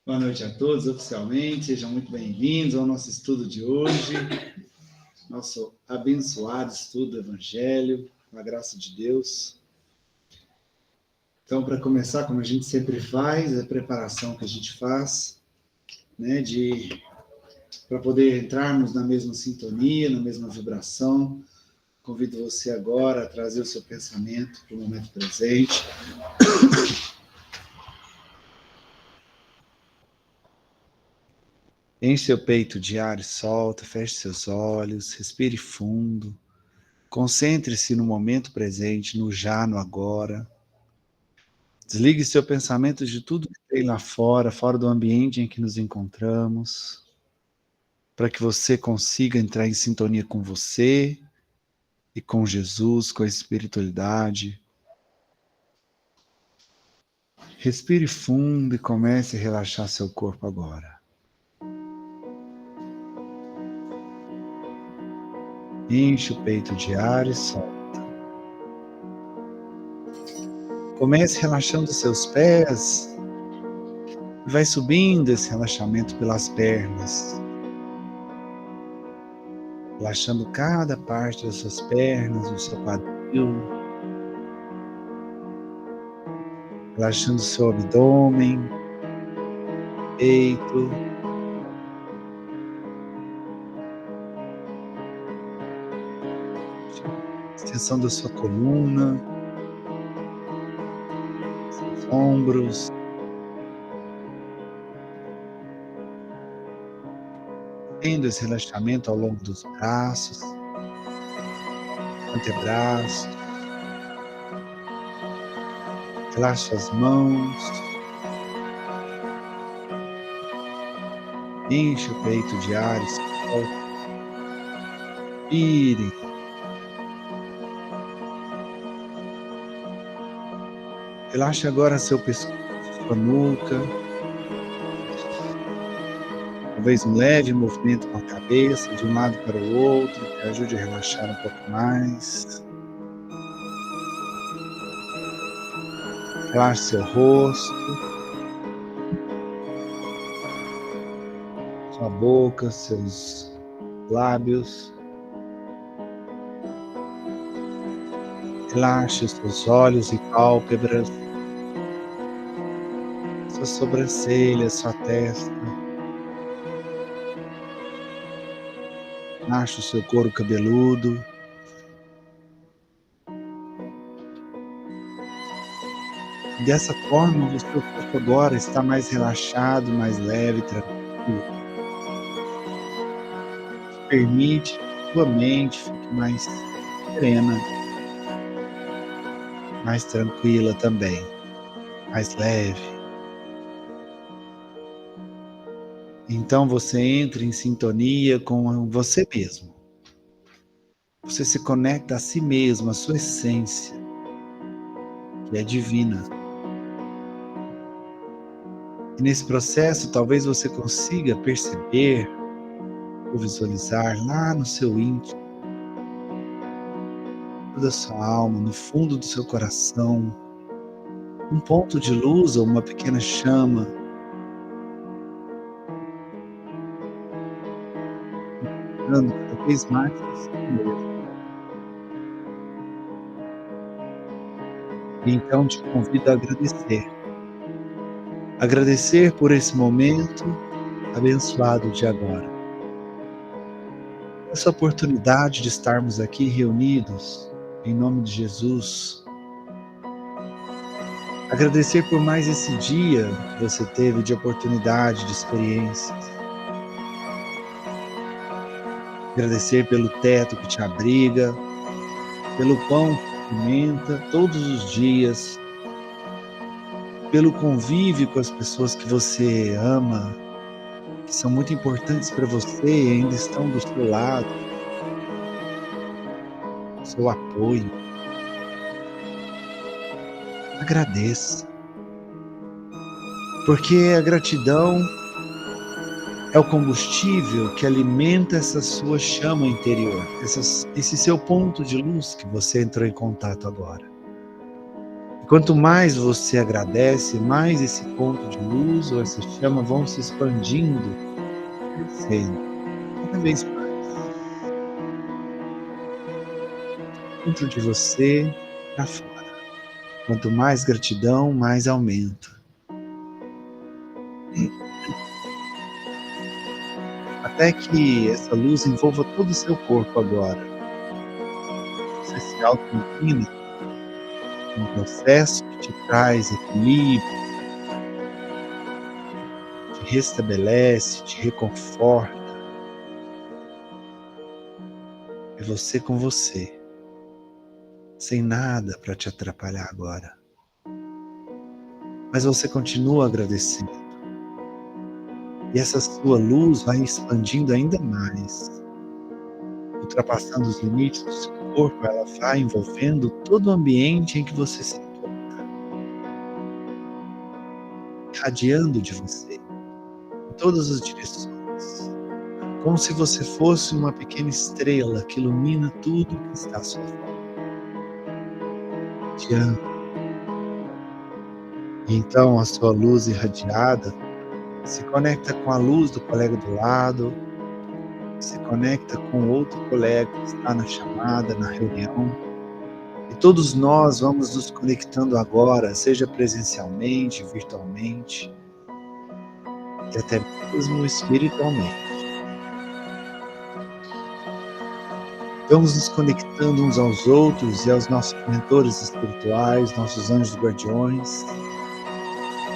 Boa noite a todos, oficialmente. Sejam muito bem-vindos ao nosso estudo de hoje, nosso abençoado estudo do Evangelho, com a graça de Deus. Então, para começar, como a gente sempre faz, a preparação que a gente faz, né, para poder entrarmos na mesma sintonia, na mesma vibração. Convido você agora a trazer o seu pensamento para o momento presente. Enche seu peito de ar e solta, feche seus olhos, respire fundo. Concentre-se no momento presente, no já, no agora. Desligue seu pensamento de tudo que tem lá fora, fora do ambiente em que nos encontramos, para que você consiga entrar em sintonia com você e com Jesus, com a espiritualidade. Respire fundo e comece a relaxar seu corpo agora. Enche o peito de ar e solta. Comece relaxando seus pés. Vai subindo esse relaxamento pelas pernas. Relaxando cada parte das suas pernas, do seu quadril. Relaxando seu abdômen, peito. Extensão da sua coluna, seus ombros. Tendo esse relaxamento ao longo dos braços, antebraços. Relaxe as mãos. Enche o peito de ar e solta. Inspire. Relaxe agora seu pescoço, sua nuca. Talvez um leve movimento com a cabeça, de um lado para o outro, que ajude a relaxar um pouco mais. Relaxe seu rosto, sua boca, seus lábios. Relaxe os seus olhos e pálpebras, suas sobrancelhas, sua testa. Relaxe o seu couro cabeludo. Dessa forma, o seu corpo agora está mais relaxado, mais leve, tranquilo. Permite que sua mente fique mais serena, mais tranquila também, mais leve. Então você entra em sintonia com você mesmo. Você se conecta a si mesmo, a sua essência, que é divina. E nesse processo, talvez você consiga perceber ou visualizar lá no seu íntimo, da sua alma, no fundo do seu coração, um ponto de luz ou uma pequena chama, dando cada vez mais você mesmo. E então te convido a agradecer. Agradecer por esse momento abençoado de agora. Essa oportunidade de estarmos aqui reunidos, em nome de Jesus. Agradecer por mais esse dia que você teve de oportunidade, de experiências. Agradecer pelo teto que te abriga, pelo pão que alimenta todos os dias, pelo convívio com as pessoas que você ama, que são muito importantes para você e ainda estão do seu lado, seu apoio. Agradeça, porque a gratidão é o combustível que alimenta essa sua chama interior, esse seu ponto de luz que você entrou em contato agora. E quanto mais você agradece, mais esse ponto de luz ou essa chama vão se expandindo, crescendo, cada vez mais. Dentro de você, para fora. Quanto mais gratidão, mais aumenta. Até que essa luz envolva todo o seu corpo agora. Você se auto-ilumina, um processo que te traz equilíbrio, te restabelece, te reconforta. É você com você, sem nada para te atrapalhar agora. Mas você continua agradecendo. E essa sua luz vai expandindo ainda mais. Ultrapassando os limites do seu corpo, ela vai envolvendo todo o ambiente em que você se encontra. Irradiando de você, em todas as direções. Como se você fosse uma pequena estrela que ilumina tudo que está à sua volta. E então a sua luz irradiada se conecta com a luz do colega do lado, se conecta com outro colega que está na chamada, na reunião. E todos nós vamos nos conectando agora, seja presencialmente, virtualmente, e até mesmo espiritualmente. Vamos nos conectando uns aos outros e aos nossos mentores espirituais, nossos anjos guardiões,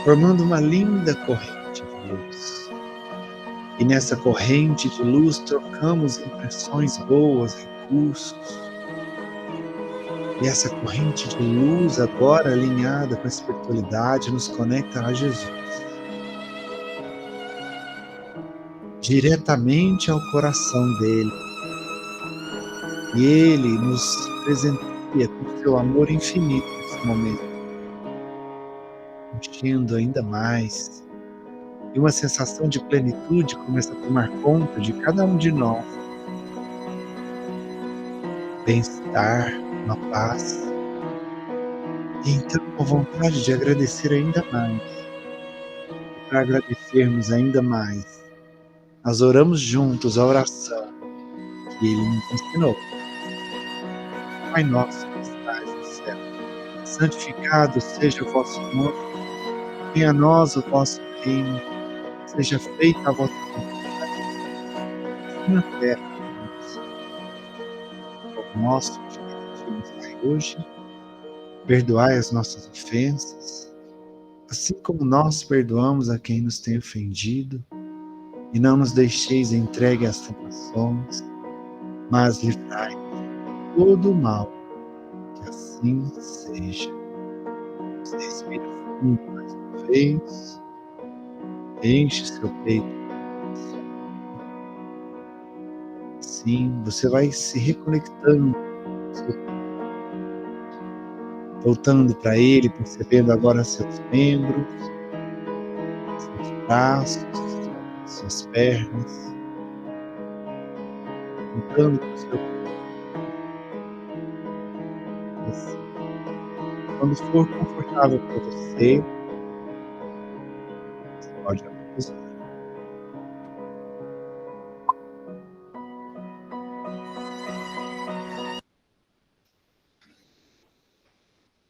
formando uma linda corrente de luz. E nessa corrente de luz trocamos impressões boas, recursos. E essa corrente de luz agora alinhada com a espiritualidade nos conecta a Jesus. Diretamente ao coração dele. E ele nos presenteia com seu amor infinito nesse momento. Enchendo ainda mais. E uma sensação de plenitude começa a tomar conta de cada um de nós. Bem-estar, uma paz. E então, com vontade de agradecer ainda mais. E para agradecermos ainda mais, nós oramos juntos a oração que ele nos ensinou. Pai nosso que estás no céu, santificado seja o vosso nome, venha a nós o vosso reino, seja feita a vossa vontade, assim na terra como no céu. O nosso que nos dai hoje, perdoai as nossas ofensas, assim como nós perdoamos a quem nos tem ofendido, e não nos deixeis entregue às tentações, mas livrai-nos de todo o mal, que assim seja. Você respira fundo mais uma vez, enche seu peito. Sim, você vai se reconectando com seu corpo, voltando para ele, percebendo agora seus membros, seus braços, suas pernas, voltando para o seu corpo. Quando for confortável para você, você pode repousar.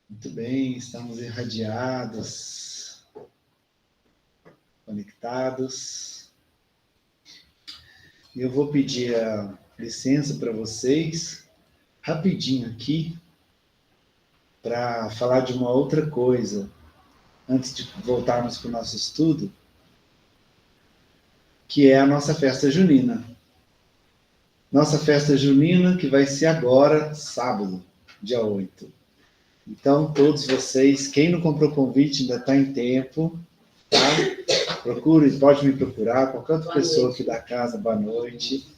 Muito bem, estamos irradiados, conectados. E eu vou pedir a licença para vocês, rapidinho aqui, para falar de uma outra coisa, antes de voltarmos para o nosso estudo, que é a nossa festa junina. Nossa festa junina que vai ser agora, sábado, dia 8. Então, todos vocês, quem não comprou convite ainda está em tempo, tá? Procure, pode me procurar, qualquer outra pessoa aqui da casa, boa noite.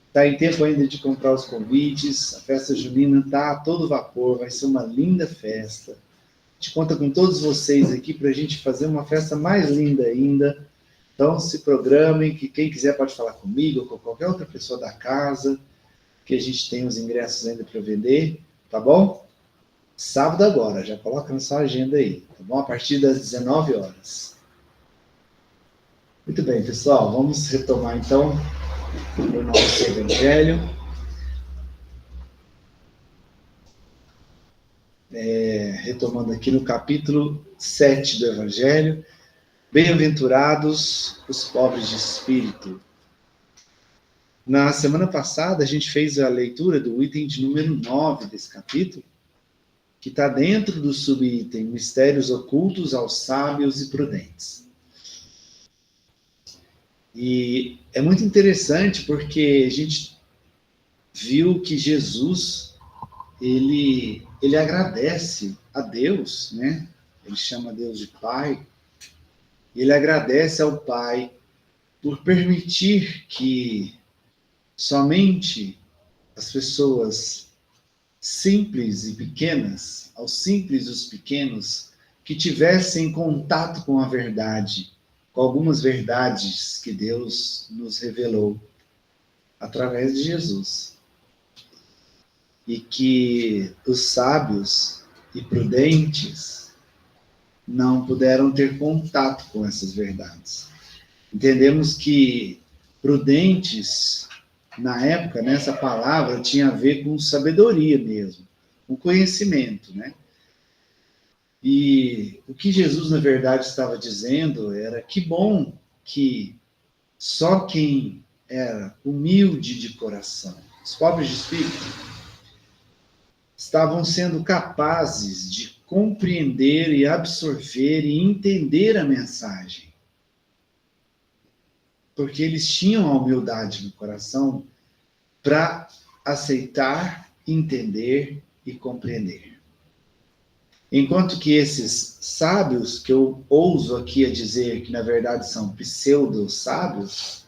Está em tempo ainda de comprar os convites, a festa junina está a todo vapor, vai ser uma linda festa. A gente conta com todos vocês aqui para a gente fazer uma festa mais linda ainda. Então, se programem, que quem quiser pode falar comigo ou com qualquer outra pessoa da casa, que a gente tem os ingressos ainda para vender, tá bom? Sábado agora, já coloca na sua agenda aí, tá bom? A partir das 19 horas. Muito bem, pessoal, vamos retomar então o nosso Evangelho. Retomando aqui no capítulo 7 do Evangelho. Bem-aventurados os pobres de espírito. Na semana passada, a gente fez a leitura do item de número 9 desse capítulo, que está dentro do subitem Mistérios Ocultos aos Sábios e Prudentes. E é muito interessante porque a gente viu que Jesus, ele agradece a Deus, né? Ele chama Deus de Pai. Ele agradece ao Pai por permitir que somente as pessoas simples e pequenas, aos simples e os pequenos, que tivessem contato com a verdade, com algumas verdades que Deus nos revelou através de Jesus. E que os sábios e prudentes não puderam ter contato com essas verdades. Entendemos que prudentes, na época, nessa palavra, tinha a ver com sabedoria mesmo, com conhecimento, né? E o que Jesus, na verdade, estava dizendo era que bom que só quem era humilde de coração, os pobres de espírito, estavam sendo capazes de compreender e absorver e entender a mensagem. Porque eles tinham a humildade no coração para aceitar, entender e compreender. Enquanto que esses sábios, que eu ouso aqui a dizer que na verdade são pseudo-sábios,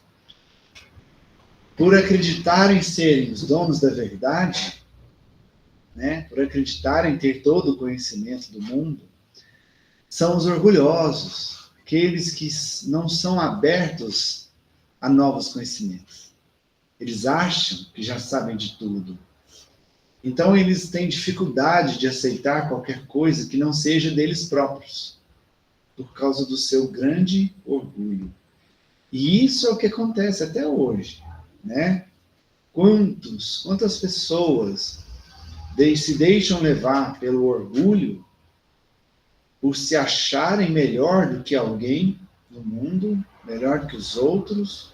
por acreditarem serem os donos da verdade, né, por acreditarem ter todo o conhecimento do mundo, são os orgulhosos, aqueles que não são abertos a novos conhecimentos. Eles acham que já sabem de tudo. Então, eles têm dificuldade de aceitar qualquer coisa que não seja deles próprios, por causa do seu grande orgulho. E isso é o que acontece até hoje, né? Quantas pessoas se deixam levar pelo orgulho, por se acharem melhor do que alguém no mundo, melhor do que os outros,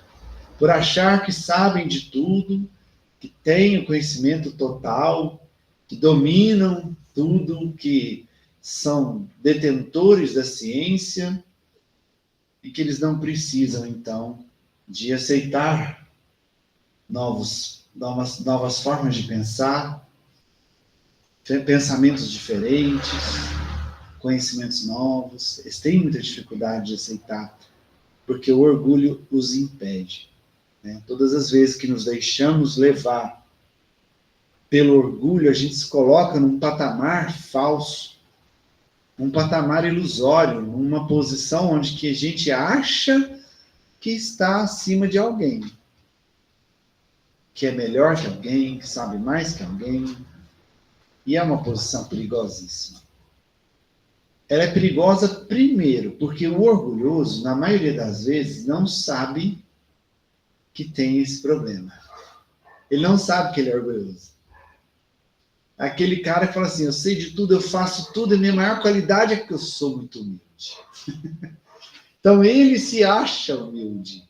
por achar que sabem de tudo, que têm o conhecimento total, que dominam tudo, que são detentores da ciência, e que eles não precisam, então, de aceitar novas formas de pensar, pensamentos diferentes, conhecimentos novos. Eles têm muita dificuldade de aceitar, porque o orgulho os impede. Todas as vezes que nos deixamos levar pelo orgulho, a gente se coloca num patamar falso, um patamar ilusório, numa posição onde que a gente acha que está acima de alguém, que é melhor que alguém, que sabe mais que alguém, e é uma posição perigosíssima. Ela é perigosa primeiro, porque o orgulhoso, na maioria das vezes, não sabe que tem esse problema. Ele não sabe que ele é orgulhoso. Aquele cara que fala assim, eu sei de tudo, eu faço tudo, e a minha maior qualidade é que eu sou muito humilde. Então ele se acha humilde,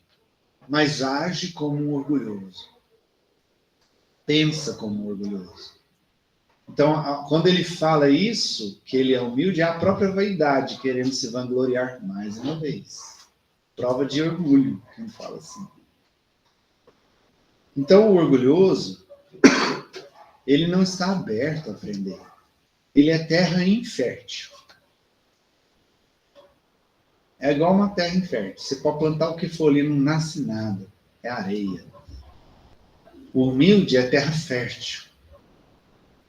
mas age como um orgulhoso. Pensa como um orgulhoso. Então, quando ele fala isso, que ele é humilde, é a própria vaidade, querendo se vangloriar mais uma vez. Prova de orgulho, quem fala assim. Então, o orgulhoso, ele não está aberto a aprender. Ele é terra infértil. É igual uma terra infértil. Você pode plantar o que for ali, não nasce nada. É areia. O humilde é terra fértil.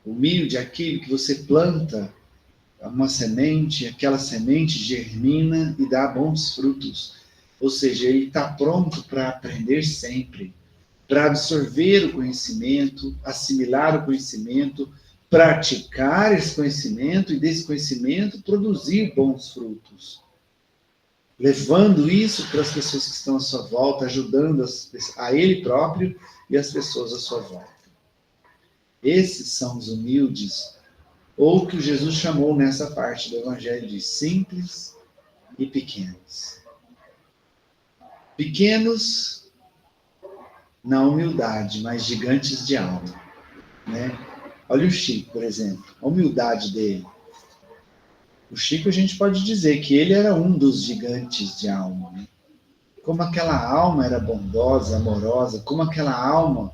O humilde é aquele que você planta uma semente, aquela semente germina e dá bons frutos. Ou seja, ele está pronto para aprender sempre, para absorver o conhecimento, assimilar o conhecimento, praticar esse conhecimento e desse conhecimento produzir bons frutos. Levando isso para as pessoas que estão à sua volta, ajudando a ele próprio e as pessoas à sua volta. Esses são os humildes, ou que Jesus chamou nessa parte do Evangelho de simples e pequenos. Pequenos na humildade, mas gigantes de alma, né? Olha o Chico, por exemplo, a humildade dele. O Chico, a gente pode dizer que ele era um dos gigantes de alma, né? Como aquela alma era bondosa, amorosa, como aquela alma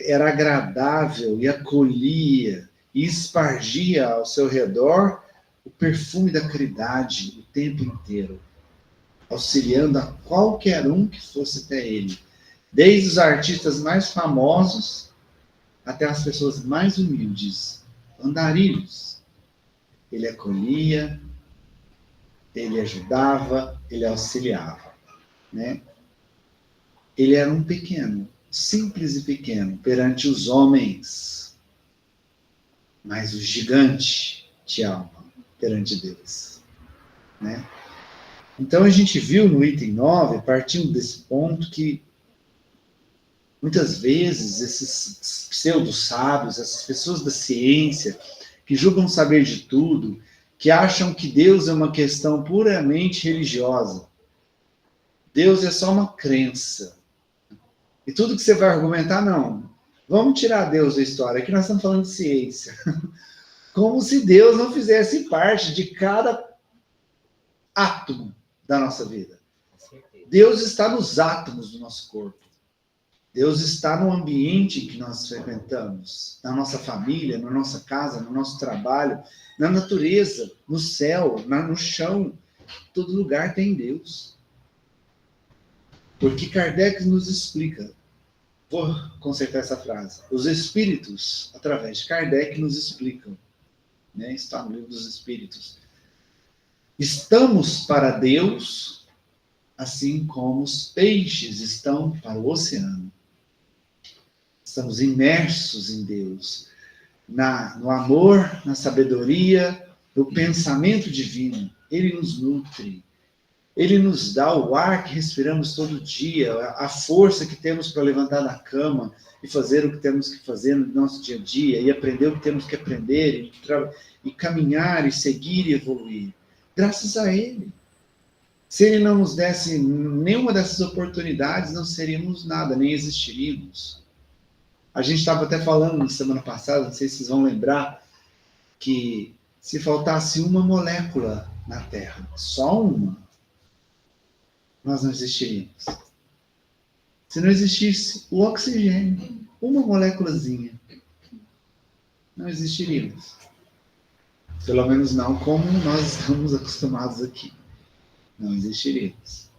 era agradável e acolhia e espargia ao seu redor o perfume da caridade o tempo inteiro, auxiliando a qualquer um que fosse até ele, desde os artistas mais famosos até as pessoas mais humildes, andarilhos. Ele acolhia, ele ajudava, ele auxiliava, né? Ele era um pequeno, simples e pequeno perante os homens, mas o gigante de alma perante Deus, né? Então a gente viu no item 9, partindo desse ponto, que muitas vezes esses pseudo-sábios, essas pessoas da ciência, que julgam saber de tudo, que acham que Deus é uma questão puramente religiosa. Deus é só uma crença. E tudo que você vai argumentar, não. Vamos tirar Deus da história. Aqui nós estamos falando de ciência. Como se Deus não fizesse parte de cada átomo da nossa vida. Deus está nos átomos do nosso corpo. Deus está no ambiente que nós frequentamos, na nossa família, na nossa casa, no nosso trabalho, na natureza, no céu, no chão. Todo lugar tem Deus. Porque Kardec nos explica, vou consertar essa frase, os espíritos, através de Kardec, nos explicam, né? Está no livro dos Espíritos. Estamos para Deus, assim como os peixes estão para o oceano. Estamos imersos em Deus, no amor, na sabedoria, no pensamento divino. Ele nos nutre. Ele nos dá o ar que respiramos todo dia, a força que temos para levantar da cama e fazer o que temos que fazer no nosso dia a dia, e aprender o que temos que aprender, e caminhar, e seguir e evoluir. Graças a Ele. Se Ele não nos desse nenhuma dessas oportunidades, não seríamos nada, nem existiríamos. A gente estava até falando na semana passada, não sei se vocês vão lembrar, que se faltasse uma molécula na Terra, só uma, nós não existiríamos. Se não existisse o oxigênio, uma moléculazinha, não existiríamos. Pelo menos não como nós estamos acostumados aqui. Não existiríamos.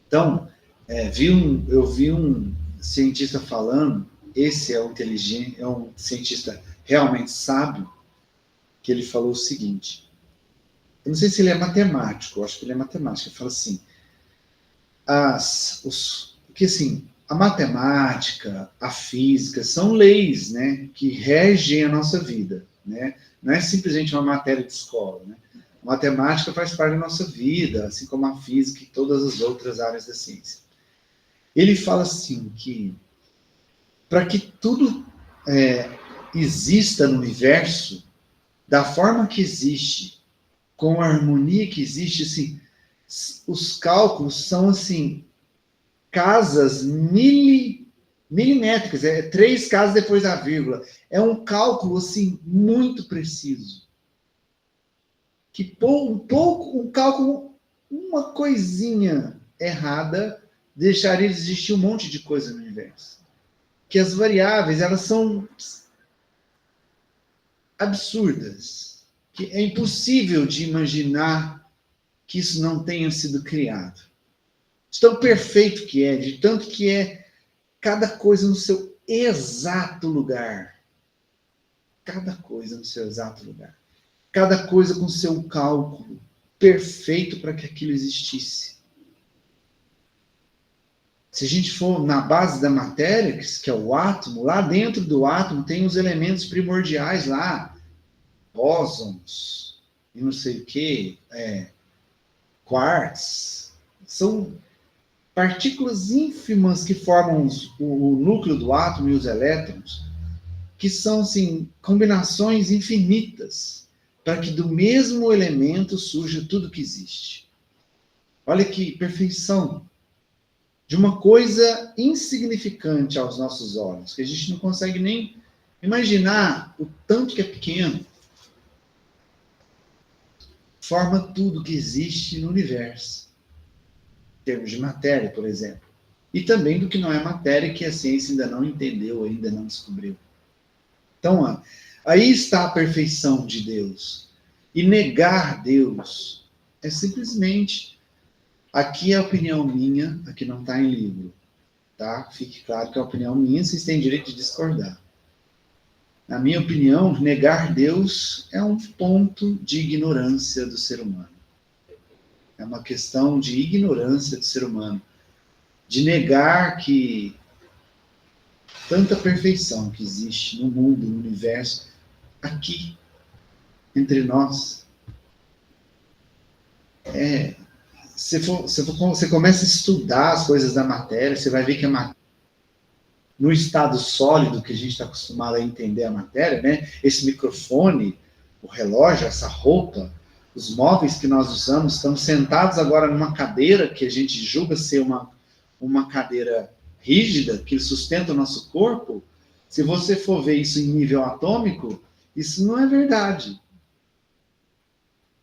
Então, eu vi um cientista falando, esse é um inteligente, é um cientista realmente sábio, que ele falou o seguinte, eu não sei se ele é matemático, eu acho que ele é matemático, ele fala assim, porque assim, a matemática, a física, são leis, né, que regem a nossa vida, né? Não é simplesmente uma matéria de escola, né? A matemática faz parte da nossa vida, assim como a física e todas as outras áreas da ciência. Ele fala assim que para que tudo exista no universo da forma que existe, com a harmonia que existe, assim, os cálculos são assim casas milimétricas, 3 casas depois da vírgula. É um cálculo assim muito preciso. Que um cálculo, uma coisinha errada deixaria de existir um monte de coisa no universo. Que as variáveis, elas são absurdas, que é impossível de imaginar que isso não tenha sido criado. De tão perfeito que é, de tanto que é cada coisa no seu exato lugar. Cada coisa no seu exato lugar. Cada coisa com seu cálculo perfeito para que aquilo existisse. Se a gente for na base da matéria, que é o átomo, lá dentro do átomo tem os elementos primordiais lá, bósons, e não sei o que, quarks, são partículas ínfimas que formam o núcleo do átomo e os elétrons, que são, assim, combinações infinitas, para que do mesmo elemento surja tudo que existe. Olha que perfeição de uma coisa insignificante aos nossos olhos, que a gente não consegue nem imaginar o tanto que é pequeno, forma tudo que existe no universo, em termos de matéria, por exemplo, e também do que não é matéria, que a ciência ainda não entendeu, ainda não descobriu. Então, aí está a perfeição de Deus. E negar Deus é simplesmente, aqui é a opinião minha, aqui não está em livro, tá? Fique claro que é a opinião minha, vocês têm direito de discordar. Na minha opinião, negar Deus é um ponto de ignorância do ser humano. É uma questão de ignorância do ser humano. De negar que tanta perfeição que existe no mundo, no universo, aqui, entre nós. Você começa a estudar as coisas da matéria, você vai ver que no estado sólido que a gente está acostumado a entender a matéria, né? Esse microfone, o relógio, essa roupa, os móveis que nós usamos, estamos sentados agora numa cadeira que a gente julga ser uma cadeira rígida, que sustenta o nosso corpo. Se você for ver isso em nível atômico, isso não é verdade.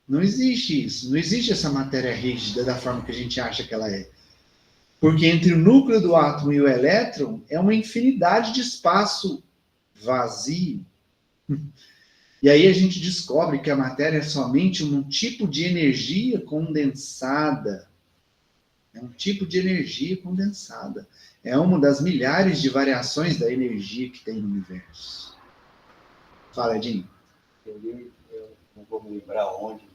Não existe isso. Não existe essa matéria rígida da forma que a gente acha que ela é. Porque entre o núcleo do átomo e o elétron é uma infinidade de espaço vazio. E aí a gente descobre que a matéria é somente um tipo de energia condensada. É um tipo de energia condensada. É uma das milhares de variações da energia que tem no universo. Fala, Edinho. Eu não vou me lembrar onde,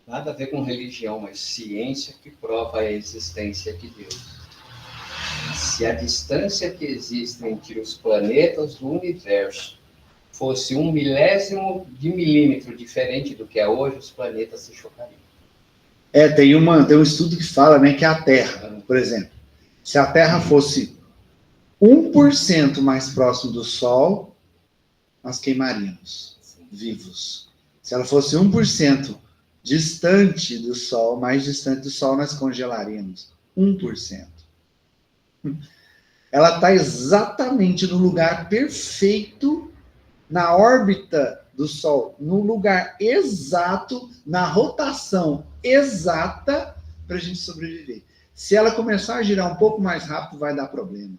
nada a ver com religião, mas ciência que prova a existência de Deus. Se a distância que existe entre os planetas do universo fosse 1/1000 de milímetro diferente do que é hoje, os planetas se chocariam. Tem um estudo que fala, né, que a Terra, por exemplo, se a Terra fosse 1% mais próximo do Sol, nós queimaríamos vivos. Se ela fosse 1% distante do Sol, mais distante do Sol, nós congelaríamos. 1%. Ela está exatamente no lugar perfeito, na órbita do Sol, no lugar exato, na rotação exata, para a gente sobreviver. Se ela começar a girar um pouco mais rápido, vai dar problema.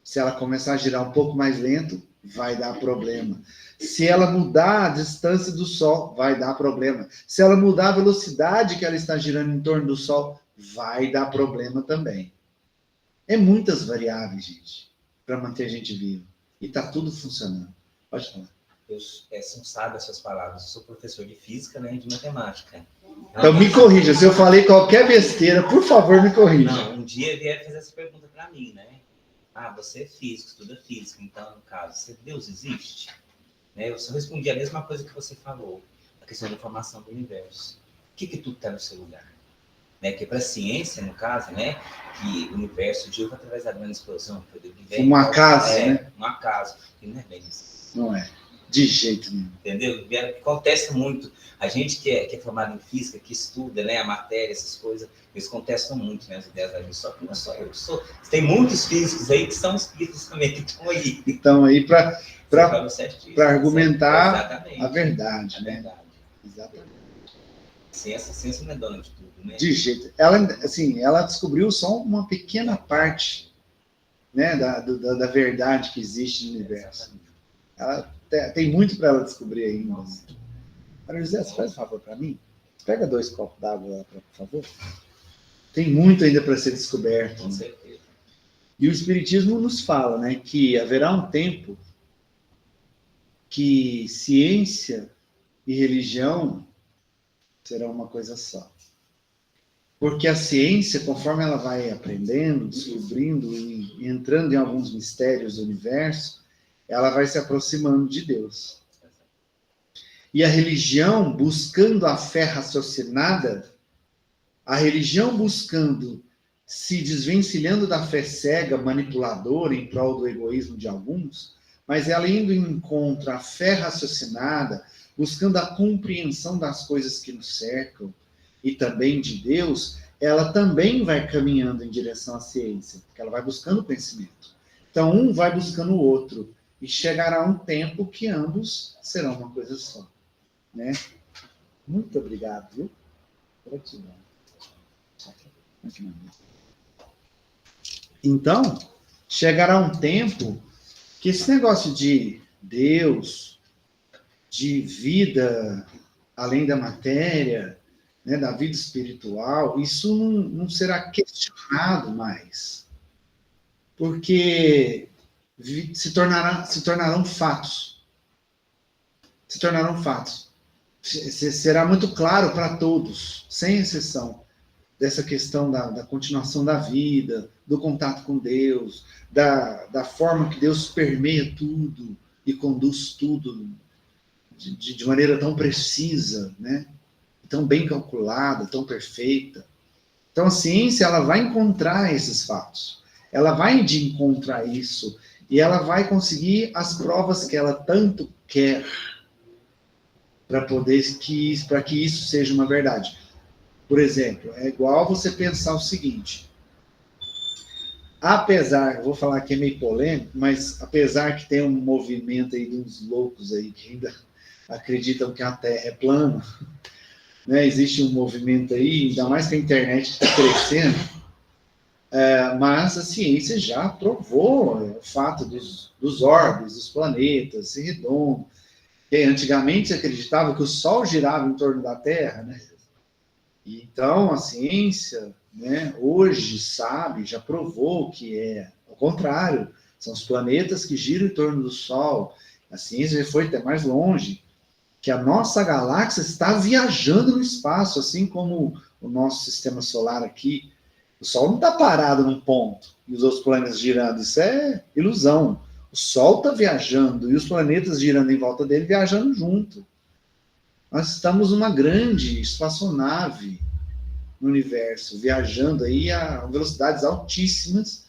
Se ela começar a girar um pouco mais lento, vai dar problema. Se ela mudar a distância do Sol, vai dar problema. Se ela mudar a velocidade que ela está girando em torno do Sol, vai dar problema também. É muitas variáveis, gente, para manter a gente vivo. E está tudo funcionando. Pode falar. São sábias essas palavras. Eu sou professor de física, né, e de matemática. Então me corrija. Se eu falei qualquer besteira, por favor, me corrija. Não, um dia vieram fazer essa pergunta para mim, né? Você é físico, estuda física, então, no caso, Deus existe? Né? Eu só respondi a mesma coisa que você falou, a questão da formação do universo. O que tudo está no seu lugar? Né? Que para a ciência, no caso, né, que o universo surgiu através da grande explosão. Um acaso, né? Um acaso. E não é bem isso. Não é. De jeito nenhum. Entendeu? Acontece muito. A gente que é formado em física, que estuda, né, a matéria, essas coisas, eles contestam muito, né, as ideias da gente. Só que não é só eu que sou. Tem muitos físicos aí que são espíritos também, que estão aí. Estão aí para argumentar a verdade, né? Verdade. Exatamente. Ciência não é dona de tudo, né? De jeito. Ela descobriu só uma pequena parte, né, da verdade que existe no universo. Ela tem muito para ela descobrir ainda. Maria José, você faz um favor para mim? Pega 2 copos d'água lá, por favor. Tem muito ainda para ser descoberto. Com certeza. E o Espiritismo nos fala, né, que haverá um tempo que ciência e religião serão uma coisa só. Porque a ciência, conforme ela vai aprendendo, descobrindo e entrando em alguns mistérios do universo, ela vai se aproximando de Deus. E a religião, buscando a fé raciocinada, a religião buscando se desvencilhando da fé cega, manipuladora, em prol do egoísmo de alguns, mas ela indo em encontro à fé raciocinada, buscando a compreensão das coisas que nos cercam e também de Deus, ela também vai caminhando em direção à ciência, porque ela vai buscando conhecimento. Então, um vai buscando o outro, e chegará um tempo que ambos serão uma coisa só. Né? Muito obrigado, viu? Gratidão. Então, chegará um tempo que esse negócio de Deus, de vida além da matéria, né, da vida espiritual, isso não será questionado mais. Porque se tornarão fatos. Se tornarão fatos. Será muito claro para todos, sem exceção, dessa questão da continuação da vida, do contato com Deus, da forma que Deus permeia tudo e conduz tudo de maneira tão precisa, né? Tão bem calculada, tão perfeita. Então a ciência ela vai encontrar esses fatos, ela vai de encontro a isso e ela vai conseguir as provas que ela tanto quer para que isso seja uma verdade. Por exemplo, é igual você pensar o seguinte: apesar, vou falar que é meio polêmico, mas apesar que tem um movimento aí de uns loucos aí que ainda acreditam que a Terra é plana, né? Existe um movimento aí, ainda mais que a internet está crescendo, mas a ciência já provou o fato dos orbes, dos planetas ser redondos. Antigamente se acreditava que o Sol girava em torno da Terra, né? Então, a ciência, né, hoje sabe, já provou que é ao contrário, são os planetas que giram em torno do Sol. A ciência já foi até mais longe, que a nossa galáxia está viajando no espaço, assim como o nosso sistema solar aqui. O Sol não está parado num ponto e os outros planetas girando, isso é ilusão. O Sol está viajando e os planetas girando em volta dele, viajando junto. Nós estamos numa grande espaçonave no universo, viajando aí a velocidades altíssimas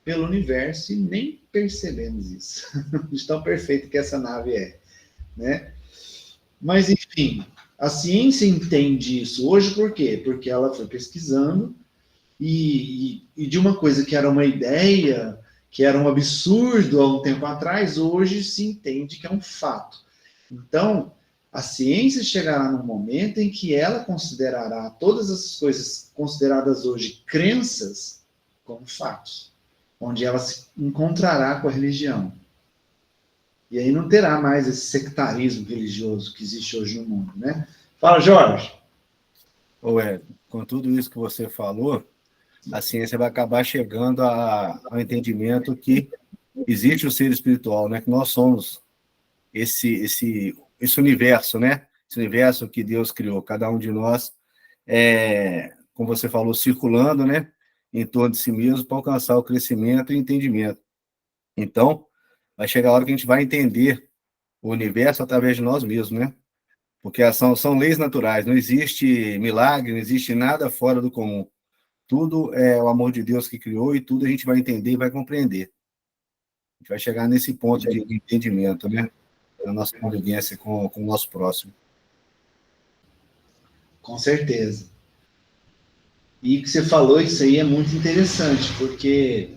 pelo universo e nem percebemos isso. De tão perfeito que essa nave é, né? Mas, enfim, a ciência entende isso hoje por quê? Porque ela foi pesquisando e de uma coisa que era uma ideia, que era um absurdo há um tempo atrás, hoje se entende que é um fato. Então, a ciência chegará num momento em que ela considerará todas as coisas consideradas hoje crenças como fatos, onde ela se encontrará com a religião. E aí não terá mais esse sectarismo religioso que existe hoje no mundo, né? Fala, Jorge. Com tudo isso que você falou, a ciência vai acabar chegando ao entendimento que existe o ser espiritual, né? Que nós somos esse universo, né? Esse universo que Deus criou, cada um de nós, como você falou, circulando, né? Em torno de si mesmo para alcançar o crescimento e entendimento. Então, vai chegar a hora que a gente vai entender o universo através de nós mesmos, né? Porque são leis naturais, não existe milagre, não existe nada fora do comum. Tudo é o amor de Deus que criou e tudo a gente vai entender e vai compreender. A gente vai chegar nesse ponto de entendimento, né? Na nossa convivência com o nosso próximo. Com certeza. E o que você falou, isso aí é muito interessante, porque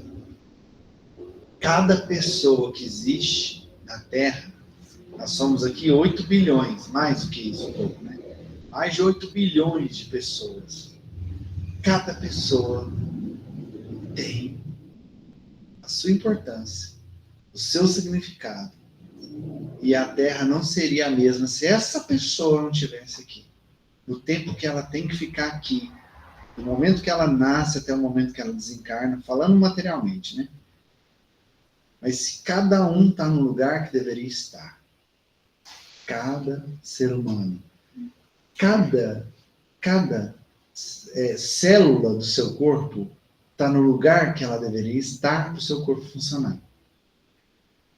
cada pessoa que existe na Terra, nós somos aqui 8 bilhões, mais do que isso um pouco, né? Mais de 8 bilhões de pessoas. Cada pessoa tem a sua importância, o seu significado. E a Terra não seria a mesma se essa pessoa não estivesse aqui. No tempo que ela tem que ficar aqui, do momento que ela nasce até o momento que ela desencarna, falando materialmente, né? Mas se cada um está no lugar que deveria estar, cada ser humano, cada célula do seu corpo está no lugar que ela deveria estar para o seu corpo funcionar.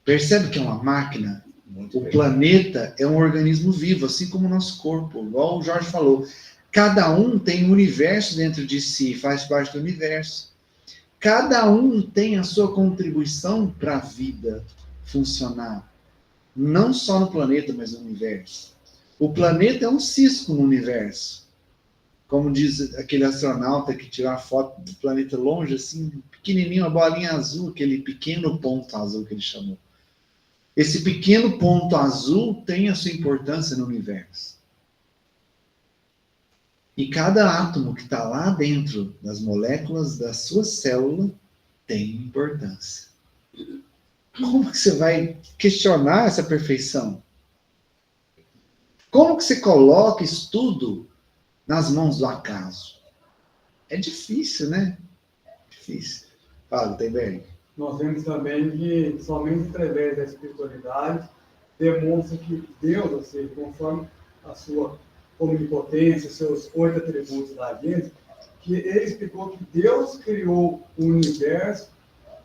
Percebe que é uma máquina? Muito O bem. planeta é um organismo vivo, assim como o nosso corpo. Igual o Jorge falou, cada um tem um universo dentro de si, faz parte do universo. Cada um tem a sua contribuição para a vida funcionar. Não só no planeta, mas no universo. O planeta é um cisco no universo. Como diz aquele astronauta que tirou a foto do planeta longe, assim, pequenininho, uma bolinha azul, aquele pequeno ponto azul que ele chamou. Esse pequeno ponto azul tem a sua importância no universo. E cada átomo que está lá dentro das moléculas da sua célula tem importância. Como que você vai questionar essa perfeição? Como que você coloca isso tudo nas mãos do acaso? É difícil, né? Difícil. Fala, Teiberg. Nós vemos também que somente através da espiritualidade demonstra que Deus, ou seja, conforme a sua omnipotência, seus 8 atributos da vida, que ele explicou que Deus criou o universo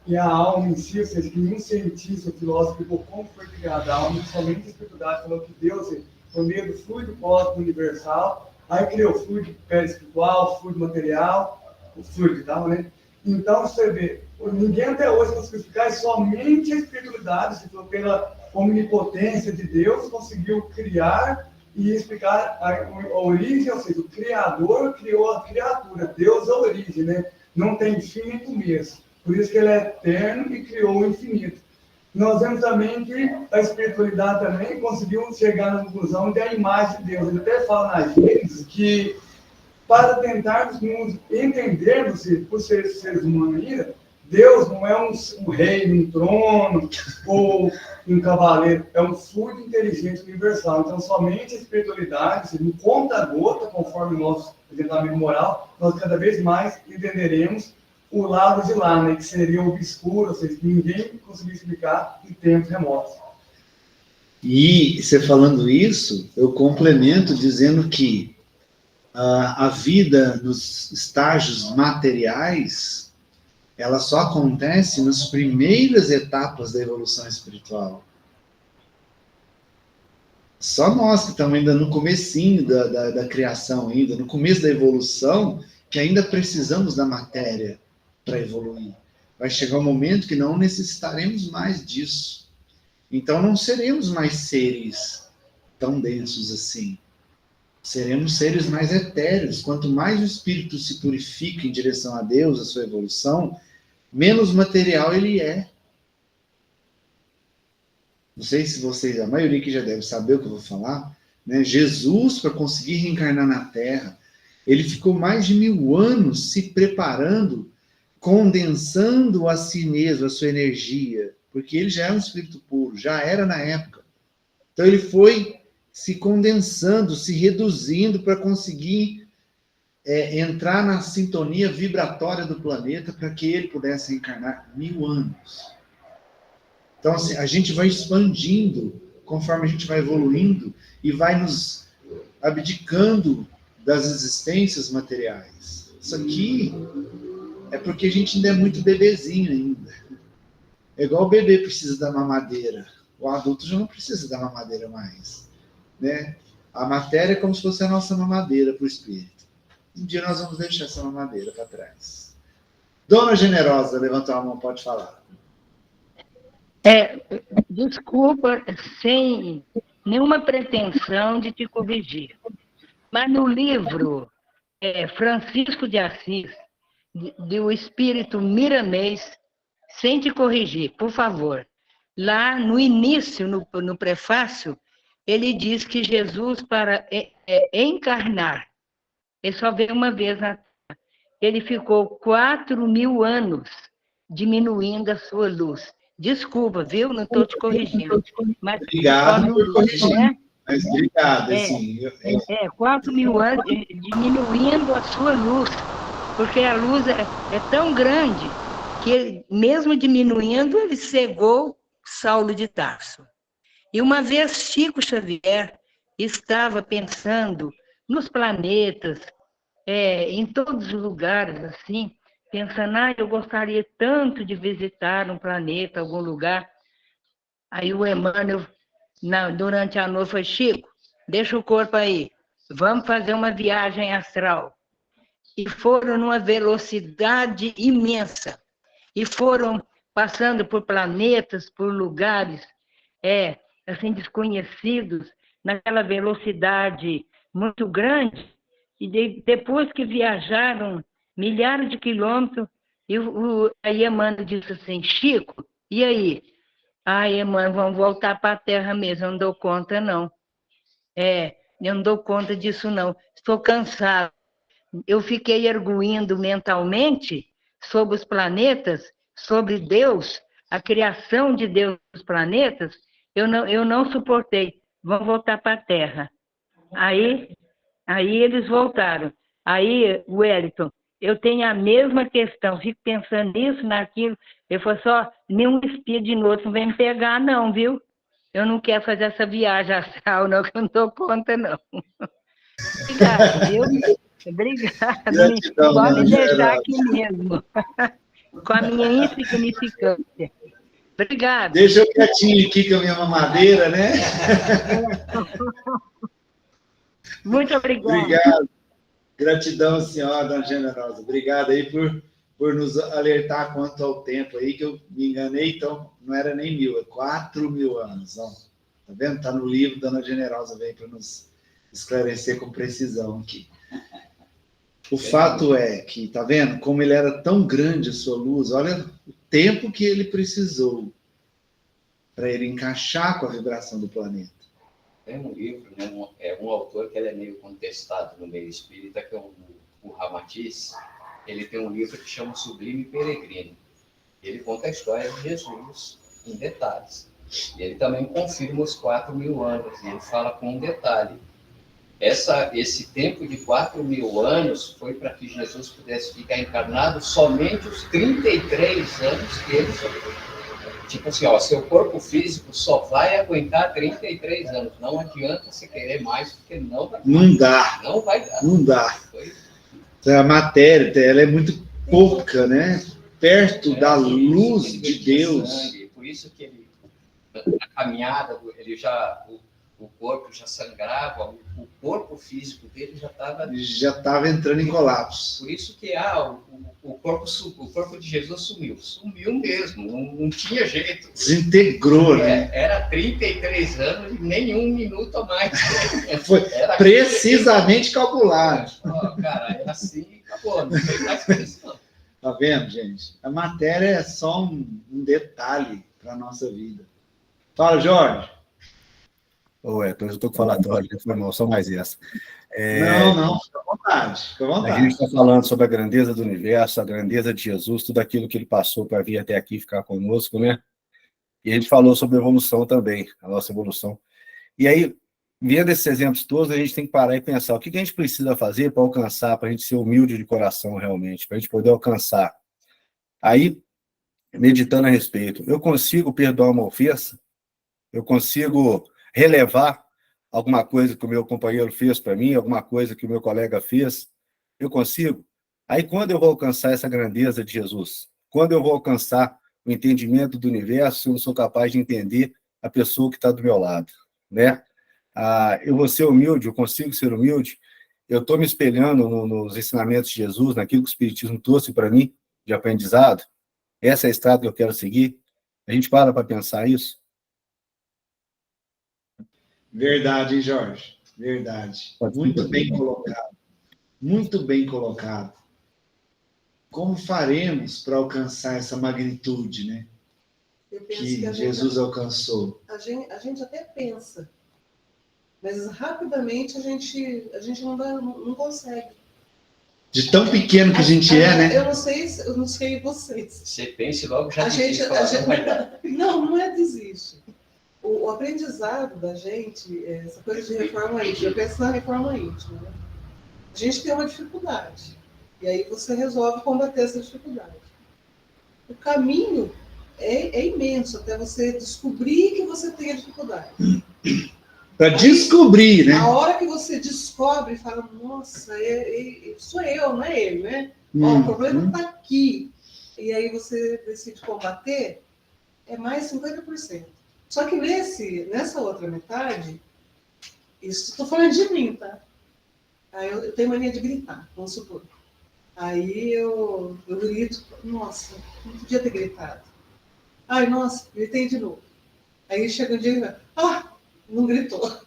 e a alma em si, ou seja, que nenhum cientista ou filósofo explicou como foi criada a alma, somente a espiritualidade falou que Deus, por meio do fluido cósmico universal, aí criou o fluido perispiritual, o fluido material, o fluido vital, né? Então, você vê, ninguém até hoje conseguiu explicar, e somente a espiritualidade, pela omnipotência de Deus, conseguiu criar e explicar a origem, ou seja, o Criador criou a criatura, Deus é a origem, né? Não tem fim nem começo. Por isso que ele é eterno e criou o infinito. Nós vemos também que a espiritualidade também conseguiu chegar na conclusão da imagem de Deus. Ele até fala na Gênesis que para tentarmos nos entendermos, por seres humanos ainda, Deus não é um rei, um trono ou um cavaleiro, é um fluido inteligente universal. Então, somente a espiritualidade, no conta-gota, conforme o nosso adiantamento moral, nós cada vez mais entenderemos o lado de lá, né, que seria obscuro, ou seja, que ninguém conseguiu explicar em tempos remotos. E você falando isso, eu complemento dizendo que a vida nos estágios materiais, ela só acontece nas primeiras etapas da evolução espiritual. Só nós que estamos ainda no comecinho da criação, ainda no começo da evolução, que ainda precisamos da matéria para evoluir. Vai chegar um momento que não necessitaremos mais disso. Então não seremos mais seres tão densos assim. Seremos seres mais etéreos. Quanto mais o espírito se purifica em direção a Deus, a sua evolução, menos material ele é. Não sei se vocês, a maioria que já deve saber o que eu vou falar, né? Jesus, para conseguir reencarnar na Terra, ele ficou mais de 1000 anos se preparando, condensando a si mesmo, a sua energia, porque ele já é um espírito puro, já era na época. Então ele foi se condensando, se reduzindo para conseguir entrar na sintonia vibratória do planeta para que ele pudesse encarnar 1000 anos. Então, assim, a gente vai expandindo conforme a gente vai evoluindo e vai nos abdicando das existências materiais. Isso aqui é porque a gente ainda é muito bebezinho ainda. É igual o bebê precisa da mamadeira. O adulto já não precisa da mamadeira mais. Né? A matéria é como se fosse a nossa mamadeira para o espírito. Um dia nós vamos deixar essa mamadeira para trás. Dona Generosa, levantou a mão, pode falar. Desculpa, sem nenhuma pretensão de te corrigir. Mas no livro Francisco de Assis, do Espírito Miramês, sem te corrigir, por favor. Lá no início, no prefácio, ele diz que Jesus, para encarnar, ele só veio uma vez na Terra. Ele ficou 4.000 anos diminuindo a sua luz. Desculpa, viu? Não estou te corrigindo. Mas obrigado por corrigir. Né? Mas obrigado. 4.000 anos diminuindo a sua luz, porque a luz é tão grande que ele, mesmo diminuindo, ele cegou Saulo de Tarso. E uma vez Chico Xavier estava pensando nos planetas, em todos os lugares, assim, pensando, eu gostaria tanto de visitar um planeta, algum lugar. Aí o Emmanuel, durante a noite, foi: Chico, deixa o corpo aí, vamos fazer uma viagem astral. E foram numa velocidade imensa. E foram passando por planetas, por lugares, assim, desconhecidos, naquela velocidade muito grande. E depois que viajaram milhares de quilômetros, aí Emmanuel disse assim: Chico, e aí? Emmanuel, vamos voltar para a Terra mesmo, eu não dou conta, não. Eu não dou conta disso, não. Estou cansado. Eu fiquei arguindo mentalmente sobre os planetas, sobre Deus, a criação de Deus dos planetas. Eu não suportei. Vamos voltar para a Terra. Aí eles voltaram. Aí, Wellington, eu tenho a mesma questão, fico pensando nisso, naquilo. Eu falei: só, nenhum espírito de noite não vem me pegar, não, viu? Eu não quero fazer essa viagem astral, não, que eu não dou conta, não. Obrigada, viu? Obrigada. Gratidão, Pode me deixar Geraldo. aqui mesmo, com a minha insignificância. Obrigada. Deixa eu quietinho aqui com a minha mamadeira, né? Muito obrigada. Obrigado. Gratidão, senhora, dona Generosa. Obrigado aí por nos alertar quanto ao tempo aí, que eu me enganei, então não era nem 1000, é 4.000 anos. Ó. Tá vendo? Tá no livro, dona Generosa veio para nos esclarecer com precisão aqui. O fato é que, tá vendo? Como ele era tão grande a sua luz, olha o tempo que ele precisou para ele encaixar com a vibração do planeta. Tem um livro, né, um autor que ele é meio contestado no meio espírita, que é o Ramatiz. Ele tem um livro que chama Sublime Peregrino. Ele conta a história de Jesus em detalhes. E ele também confirma os 4.000 anos. E ele fala com um detalhe. Esse tempo de 4.000 anos foi para que Jesus pudesse ficar encarnado somente os 33 anos que ele sofreu. Tipo assim, seu corpo físico só vai aguentar 33 anos. Não adianta você querer mais, porque não vai dar. Não dá. Não vai dar. Não dá. A matéria, ela é muito pouca, né? Perto da luz de Deus. Sangue. Por isso que ele, na caminhada, o corpo já sangrava, o corpo físico dele já estava entrando em colapso. Por isso que o corpo de Jesus sumiu mesmo, não tinha jeito. Desintegrou, né? Era 33 anos e nenhum minuto a mais. Foi precisamente calculado. Cara, era assim e acabou, não tem mais coisa não. Tá vendo, gente? A matéria é só um detalhe para a nossa vida. Fala, Jorge. Eu estou com falatório, foi mal, só mais essa. Não, fica à vontade, fica à vontade. A gente está falando sobre a grandeza do universo, a grandeza de Jesus, tudo aquilo que ele passou para vir até aqui ficar conosco, né? E a gente falou sobre evolução também, a nossa evolução. E aí, vendo esses exemplos todos, a gente tem que parar e pensar o que a gente precisa fazer para alcançar, para a gente ser humilde de coração realmente, para a gente poder alcançar. Aí, meditando a respeito, eu consigo perdoar uma ofensa? Eu consigo relevar alguma coisa que o meu companheiro fez para mim, alguma coisa que o meu colega fez? Eu consigo? Aí, quando eu vou alcançar essa grandeza de Jesus? Quando eu vou alcançar o entendimento do universo, eu não sou capaz de entender a pessoa que está do meu lado, né? Eu vou ser humilde, eu consigo ser humilde, eu estou me espelhando nos ensinamentos de Jesus, naquilo que o Espiritismo trouxe para mim, de aprendizado. Essa é a estrada que eu quero seguir. A gente para pensar isso. Verdade, hein, Jorge? Verdade. Muito bem colocado. Muito bem colocado. Como faremos para alcançar essa magnitude, né? Que Jesus alcançou? A gente até pensa, mas rapidamente a gente não consegue. De tão pequeno que a gente é, né? Eu não sei vocês. Você pensa e logo já desiste. Não é desiste. O aprendizado da gente, essa coisa de reforma íntima, eu penso na reforma íntima, né? A gente tem uma dificuldade, e aí você resolve combater essa dificuldade. O caminho é imenso até você descobrir que você tem a dificuldade. Para descobrir, né? A hora que você descobre e fala, nossa, sou eu, não é ele, né? Ó, o problema está aqui. E aí você decide combater, é mais 50%. Só que nessa outra metade, isso estou falando de mim, tá? Aí eu tenho mania de gritar, vamos supor. Aí eu grito, nossa, não podia ter gritado. Ai, nossa, gritei de novo. Aí chega um dia e fala, não gritou.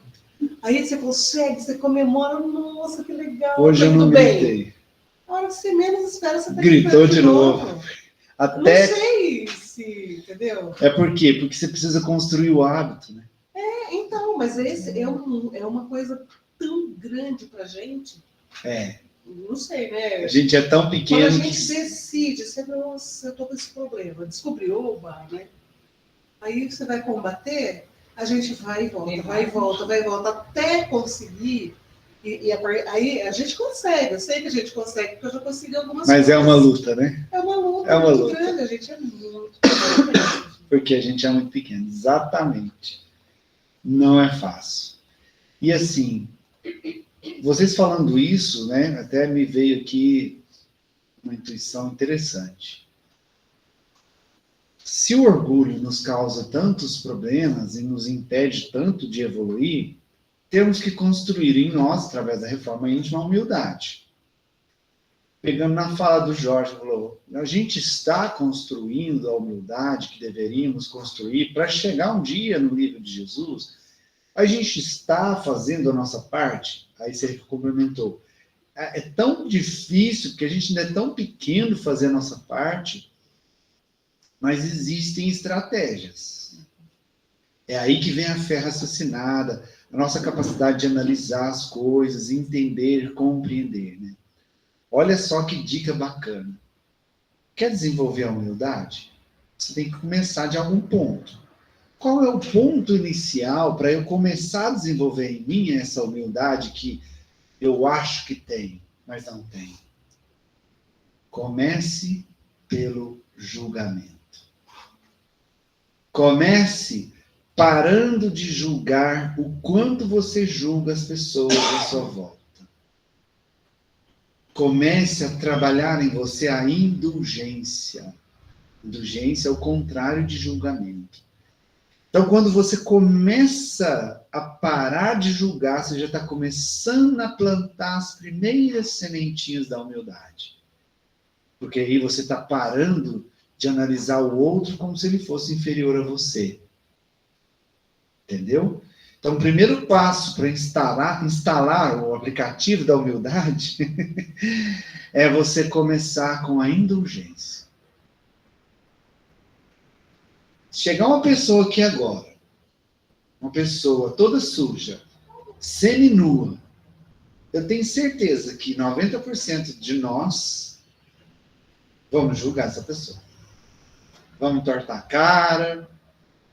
Aí você consegue, você comemora, nossa, que legal. Hoje tá eu não tudo bem. gritei. A hora que você menos espera, você tá Gritou gritando de novo. Até... Não sei se, entendeu? É por quê? Porque você precisa construir o hábito, né? Então, mas esse é uma coisa tão grande pra gente. Não sei, né? A gente é tão Quando pequeno a gente que... decide, você, nossa, eu tô com esse problema, descobriu, oba, né? Aí você vai combater, a gente vai e volta, vai e volta, vai e volta, até conseguir. Aí a gente consegue, eu sei que a gente consegue, porque eu já consegui algumas Mas coisas. é uma luta, né? É uma luta É uma muito luta. grande, a gente é muito pequeno. Porque a gente é muito pequeno. Exatamente. Não é fácil. E assim, vocês falando isso, né? Até me veio aqui uma intuição interessante. Se o orgulho nos causa tantos problemas e nos impede tanto de evoluir, temos que construir em nós, através da reforma íntima, a humildade. Pegando na fala do Jorge, falou, a gente está construindo a humildade que deveríamos construir para chegar um dia no nível de Jesus. A gente está fazendo a nossa parte? Aí você complementou. É tão difícil, porque a gente ainda é tão pequeno fazer a nossa parte, mas existem estratégias. É aí que vem a fé raciocinada, a nossa capacidade de analisar as coisas, entender, compreender, né? Olha só que dica bacana. Quer desenvolver a humildade? Você tem que começar de algum ponto. Qual é o ponto inicial para eu começar a desenvolver em mim essa humildade que eu acho que tenho, mas não tenho? Comece pelo julgamento. Comece parando de julgar o quanto você julga as pessoas à sua volta. Comece a trabalhar em você a indulgência. Indulgência é o contrário de julgamento. Então, quando você começa a parar de julgar, você já está começando a plantar as primeiras sementinhas da humildade. Porque aí você está parando de analisar o outro como se ele fosse inferior a você. Entendeu? Então, o primeiro passo para instalar o aplicativo da humildade é você começar com a indulgência. Chegar uma pessoa aqui agora, uma pessoa toda suja, seminua, eu tenho certeza que 90% de nós vamos julgar essa pessoa. Vamos entortar a cara,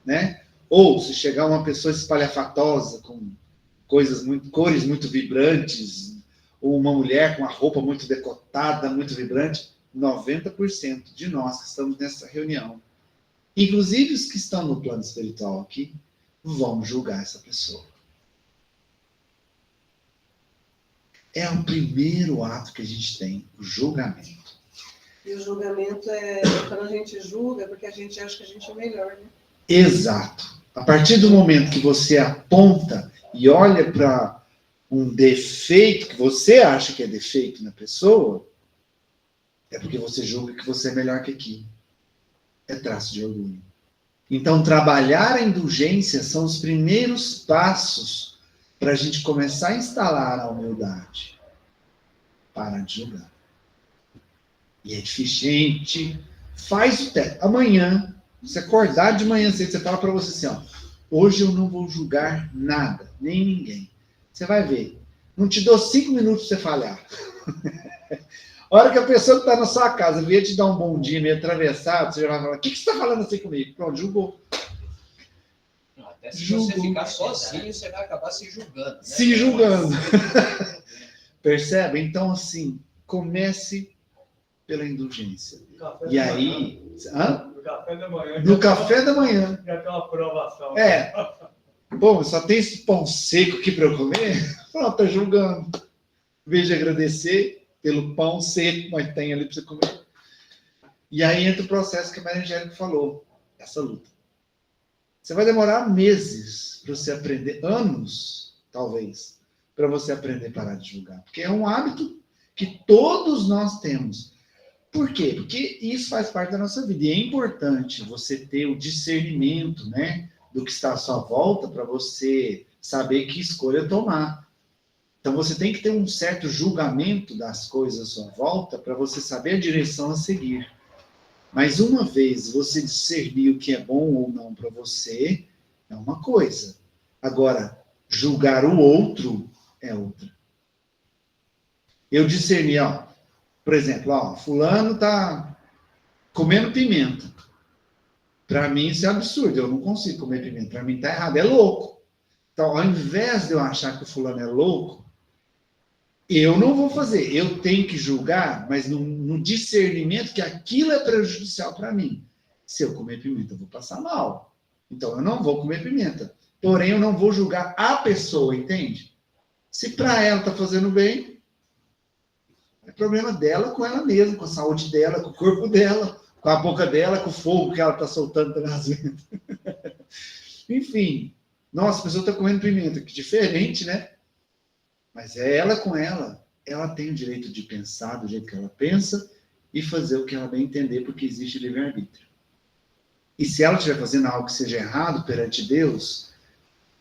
né? Ou se chegar uma pessoa espalhafatosa, com cores muito vibrantes, ou uma mulher com a roupa muito decotada, muito vibrante, 90% de nós que estamos nessa reunião, inclusive os que estão no plano espiritual aqui, vão julgar essa pessoa. É o primeiro ato que a gente tem, o julgamento. E o julgamento quando a gente julga, porque a gente acha que a gente é melhor, né? Exato. A partir do momento que você aponta e olha para um defeito que você acha que é defeito na pessoa, é porque você julga que você é melhor que aquilo. É traço de orgulho. Então, trabalhar a indulgência são os primeiros passos para a gente começar a instalar a humildade. Para de julgar. E é difícil, gente. Faz o teste. Amanhã, você acordar de manhã cedo, você fala para você assim, ó, hoje eu não vou julgar nada, nem ninguém. Você vai ver. Não te dou 5 minutos para você falhar. A hora que a pessoa que está na sua casa vier te dar um bom dia meio atravessado, você já vai falar, o que você está falando assim comigo? Pronto, julgou. Até se você ficar sozinho, você vai acabar se julgando. Né? Se julgando. Percebe? Então, assim, comece pela indulgência. E aí... No café da manhã. No café da manhã. Já tem uma aprovação. É. Pô, só tem esse pão seco aqui para eu comer? Pronto, tá julgando. Em vez de agradecer pelo pão seco, mas tem ali para você comer. E aí entra o processo que a Maria Angélica falou, essa luta. Você vai demorar meses para você aprender, anos, talvez, para você aprender a parar de julgar. Porque é um hábito que todos nós temos. Por quê? Porque isso faz parte da nossa vida. E é importante você ter o discernimento, né, do que está à sua volta para você saber que escolha tomar. Então você tem que ter um certo julgamento das coisas à sua volta para você saber a direção a seguir. Mas uma vez você discernir o que é bom ou não para você, é uma coisa. Agora, julgar o outro é outra. Eu discerni, ó, por exemplo, ó, fulano tá comendo pimenta. Para mim isso é absurdo, eu não consigo comer pimenta. Para mim tá errado, é louco. Então, ao invés de eu achar que o fulano é louco, eu não vou fazer. Eu tenho que julgar, mas no discernimento que aquilo é prejudicial para mim. Se eu comer pimenta, eu vou passar mal. Então, eu não vou comer pimenta. Porém, eu não vou julgar a pessoa, entende? Se para ela está fazendo bem, é problema dela com ela mesma, com a saúde dela, com o corpo dela, com a boca dela, com o fogo que ela está soltando pelas ventas. Enfim, nossa, a pessoa está comendo pimenta, que diferente, né? Mas é ela com ela. Ela tem o direito de pensar do jeito que ela pensa e fazer o que ela bem entender, porque existe livre-arbítrio. E se ela estiver fazendo algo que seja errado perante Deus,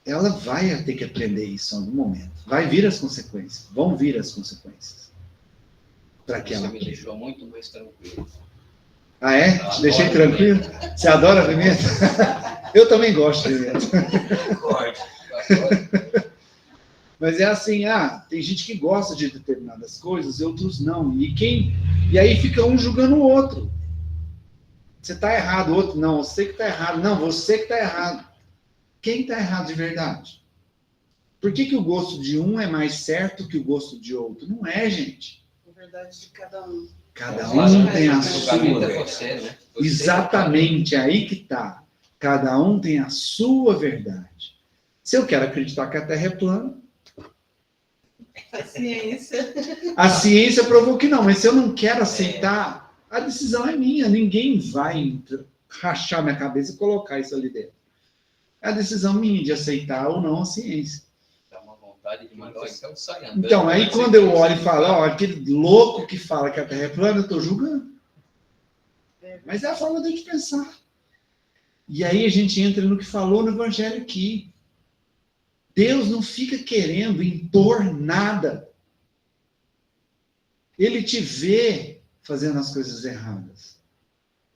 ela vai ter que aprender isso em algum momento. Vai vir as consequências. Vão vir as consequências. Para que ela Você me deixou muito mais tranquilo. Ah, é? Te deixei tranquilo? Você adora pimenta? Eu também gosto de pimenta. Mas é assim, tem gente que gosta de determinadas coisas e outros não. E aí fica um julgando o outro. Você está errado, o outro não. Você que está errado. Não, você que está errado. Quem está errado de verdade? Por que o gosto de um é mais certo que o gosto de outro? Não é, gente. Na verdade, de cada um. Cada um tem a sua. Você, né? Exatamente, é aí que está. Cada um tem a sua verdade. Se eu quero acreditar que a Terra é plana, a ciência provou que não, mas se eu não quero aceitar, a decisão é minha. Ninguém vai rachar minha cabeça e colocar isso ali dentro. É a decisão minha de aceitar ou não a ciência. Dá uma vontade de mandar, então sai andando. Então, aí quando eu olho e falo, ó, aquele louco que fala que a Terra é plana, eu estou julgando. Mas é a forma de a gente pensar. E aí a gente entra no que falou no Evangelho aqui. Deus não fica querendo impor nada. Ele te vê fazendo as coisas erradas.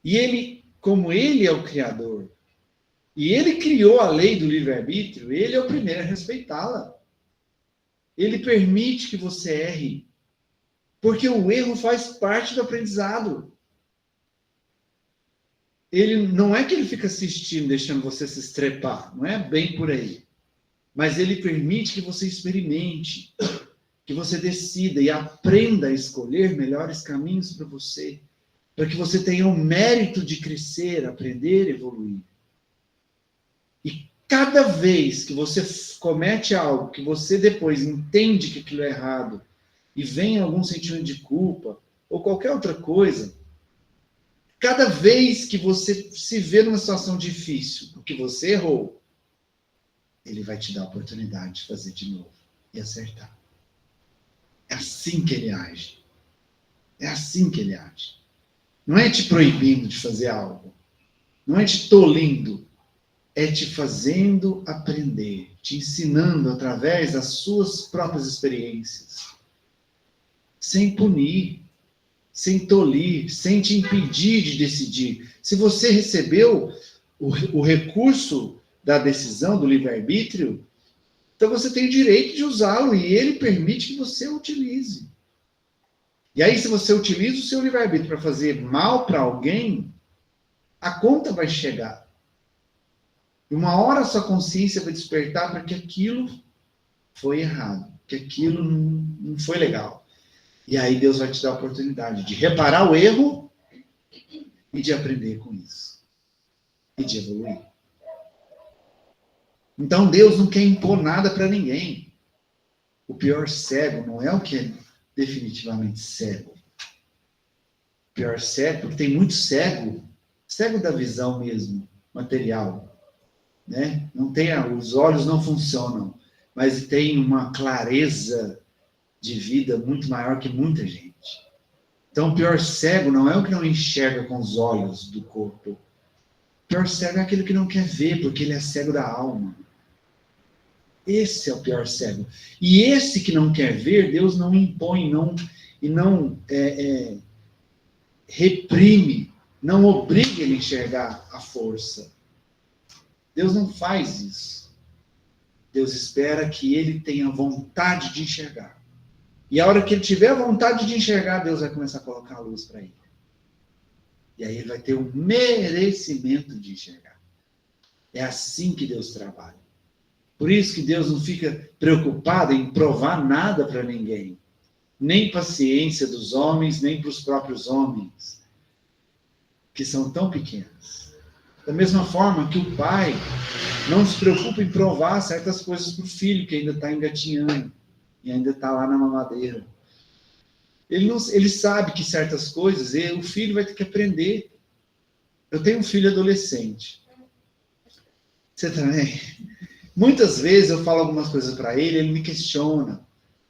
E ele, como ele é o Criador, e ele criou a lei do livre-arbítrio, ele é o primeiro a respeitá-la. Ele permite que você erre. Porque o erro faz parte do aprendizado. Ele não é que ele fica assistindo, deixando você se estrepar. Não é bem por aí. Mas ele permite que você experimente, que você decida e aprenda a escolher melhores caminhos para você, para que você tenha o mérito de crescer, aprender, evoluir. E cada vez que você comete algo que você depois entende que aquilo é errado e vem algum sentimento de culpa ou qualquer outra coisa, cada vez que você se vê numa situação difícil, porque você errou, ele vai te dar a oportunidade de fazer de novo e acertar. É assim que ele age. É assim que ele age. Não é te proibindo de fazer algo. Não é te tolindo. É te fazendo aprender, te ensinando através das suas próprias experiências. Sem punir, sem tolir, sem te impedir de decidir. Se você recebeu o recurso da decisão, do livre-arbítrio, então você tem o direito de usá-lo e ele permite que você o utilize. E aí, se você utiliza o seu livre-arbítrio para fazer mal para alguém, a conta vai chegar. E uma hora a sua consciência vai despertar para que aquilo foi errado, que aquilo não foi legal. E aí Deus vai te dar a oportunidade de reparar o erro e de aprender com isso. E de evoluir. Então Deus não quer impor nada para ninguém. O pior cego não é o que é definitivamente cego. O pior cego, porque tem muito cego da visão mesmo, material, né? Não tem, os olhos não funcionam, mas tem uma clareza de vida muito maior que muita gente. Então, o pior cego não é o que não enxerga com os olhos do corpo. O pior cego é aquele que não quer ver, porque ele é cego da alma. Esse é o pior cego. E esse que não quer ver, Deus não impõe, não reprime, não obriga ele a enxergar a força. Deus não faz isso. Deus espera que ele tenha vontade de enxergar. E a hora que ele tiver vontade de enxergar, Deus vai começar a colocar a luz para ele. E aí ele vai ter o merecimento de enxergar. É assim que Deus trabalha. Por isso que Deus não fica preocupado em provar nada para ninguém. Nem paciência dos homens, nem para os próprios homens, que são tão pequenos. Da mesma forma que o pai não se preocupa em provar certas coisas para o filho, que ainda está engatinhando e ainda está lá na mamadeira. Ele sabe que certas coisas o filho vai ter que aprender. Eu tenho um filho adolescente. Você também? Muitas vezes eu falo algumas coisas para ele me questiona,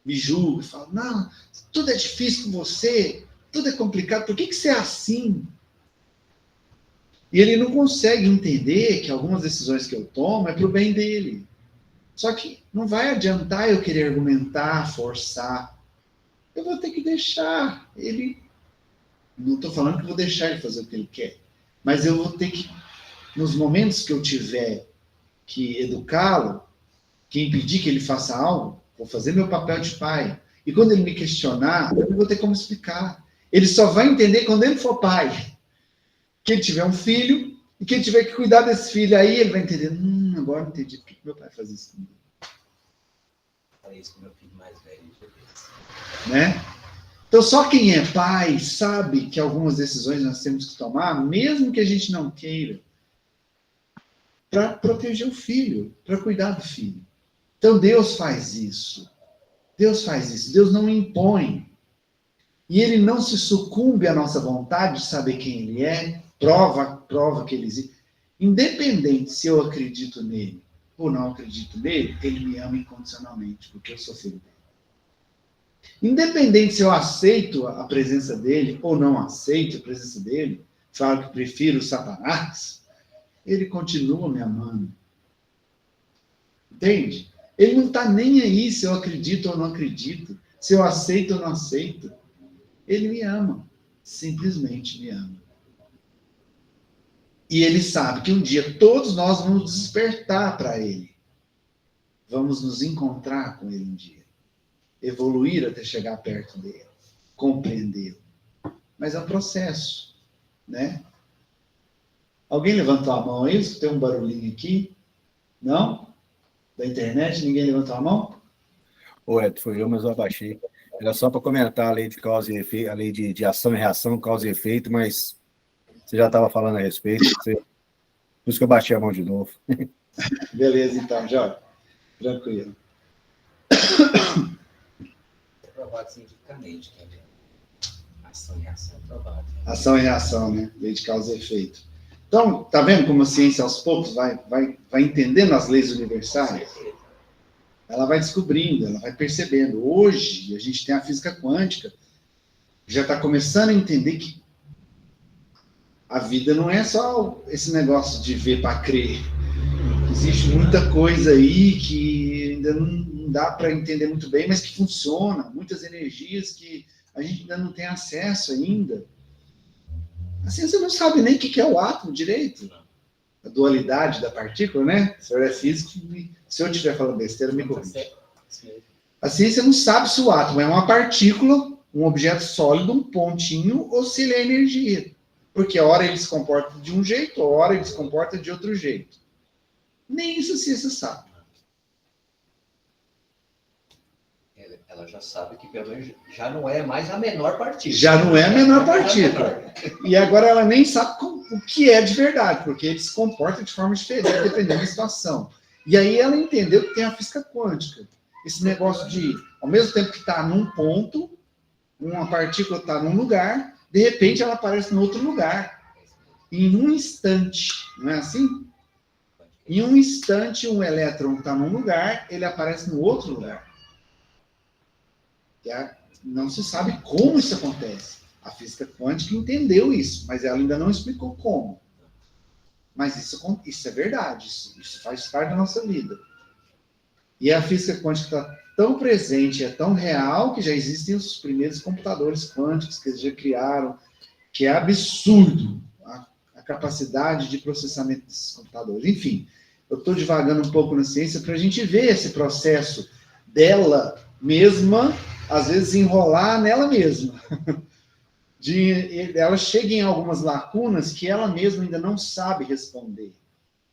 me julga, fala, não, tudo é difícil com você, tudo é complicado, por que você é assim? E ele não consegue entender que algumas decisões que eu tomo é para o bem dele. Só que não vai adiantar eu querer argumentar, forçar. Eu vou ter que deixar ele. Não estou falando que vou deixar ele fazer o que ele quer. Mas eu vou ter que, nos momentos que eu tiver que educá-lo, que impedir que ele faça algo, vou fazer meu papel de pai. E quando ele me questionar, eu não vou ter como explicar. Ele só vai entender quando ele for pai. Que ele tiver um filho, e que ele tiver que cuidar desse filho, aí ele vai entender, agora eu entendi por que meu pai faz isso comigo. Falei isso com meu filho mais velho. Né? Então, só quem é pai sabe que algumas decisões nós temos que tomar, mesmo que a gente não queira, para proteger o filho, para cuidar do filho. Então, Deus faz isso. Deus faz isso. Deus não impõe. E ele não se sucumbe à nossa vontade de saber quem ele é, prova que ele existe. Independente se eu acredito nele ou não acredito nele, ele me ama incondicionalmente, porque eu sou filho dele. Independente se eu aceito a presença dele ou não aceito a presença dele, falo que prefiro Satanás, ele continua me amando. Entende? Ele não está nem aí se eu acredito ou não acredito, se eu aceito ou não aceito. Ele me ama, simplesmente me ama. E ele sabe que um dia todos nós vamos despertar para ele. Vamos nos encontrar com ele um dia. Evoluir até chegar perto dele. Compreendê-lo. Mas é um processo, né? Alguém levantou a mão aí? Tem um barulhinho aqui? Não? Da internet? Ninguém levantou a mão? Ed, foi eu, mas eu abaixei. Era só para comentar a lei de causa e efeito, a lei de ação e reação, causa e efeito, mas você já estava falando a respeito. Por isso que eu baixei a mão de novo. Beleza, então, Jorge. Tranquilo. É provado cientificamente, né? Ação e reação é provado. Ação e reação, né? Lei de causa e efeito. Então, tá vendo como a ciência aos poucos vai entendendo as leis universais? Ela vai descobrindo, ela vai percebendo. Hoje, a gente tem a física quântica, que já está começando a entender que a vida não é só esse negócio de ver para crer. Existe muita coisa aí que ainda não dá para entender muito bem, mas que funciona. Muitas energias que a gente ainda não tem acesso ainda. A ciência não sabe nem o que é o átomo direito. A dualidade da partícula, né? O senhor é físico, se eu estiver falando besteira, me corrija. A ciência não sabe se o átomo é uma partícula, um objeto sólido, um pontinho, ou se ele é energia. Porque a hora ele se comporta de um jeito, a hora ele se comporta de outro jeito. Nem isso a ciência sabe. Ela já sabe que pelo menos já não é mais a menor partícula. Já não é a menor partícula. E agora ela nem sabe o que é de verdade, porque ele se comporta de forma diferente dependendo da situação. E aí ela entendeu que tem a física quântica. Esse negócio de, ao mesmo tempo que está num ponto, uma partícula está num lugar, de repente ela aparece em outro lugar. Em um instante, não é assim? Em um instante, um elétron está num lugar, ele aparece no outro lugar. Não se sabe como isso acontece. A física quântica entendeu isso, mas ela ainda não explicou como. Mas isso é verdade, isso faz parte da nossa vida. E a física quântica está tão presente, é tão real, que já existem os primeiros computadores quânticos que eles já criaram, que é absurdo a capacidade de processamento desses computadores. Enfim, eu estou divagando um pouco na ciência para a gente ver esse processo dela mesma, às vezes enrolar nela mesma. Ela chega em algumas lacunas que ela mesma ainda não sabe responder.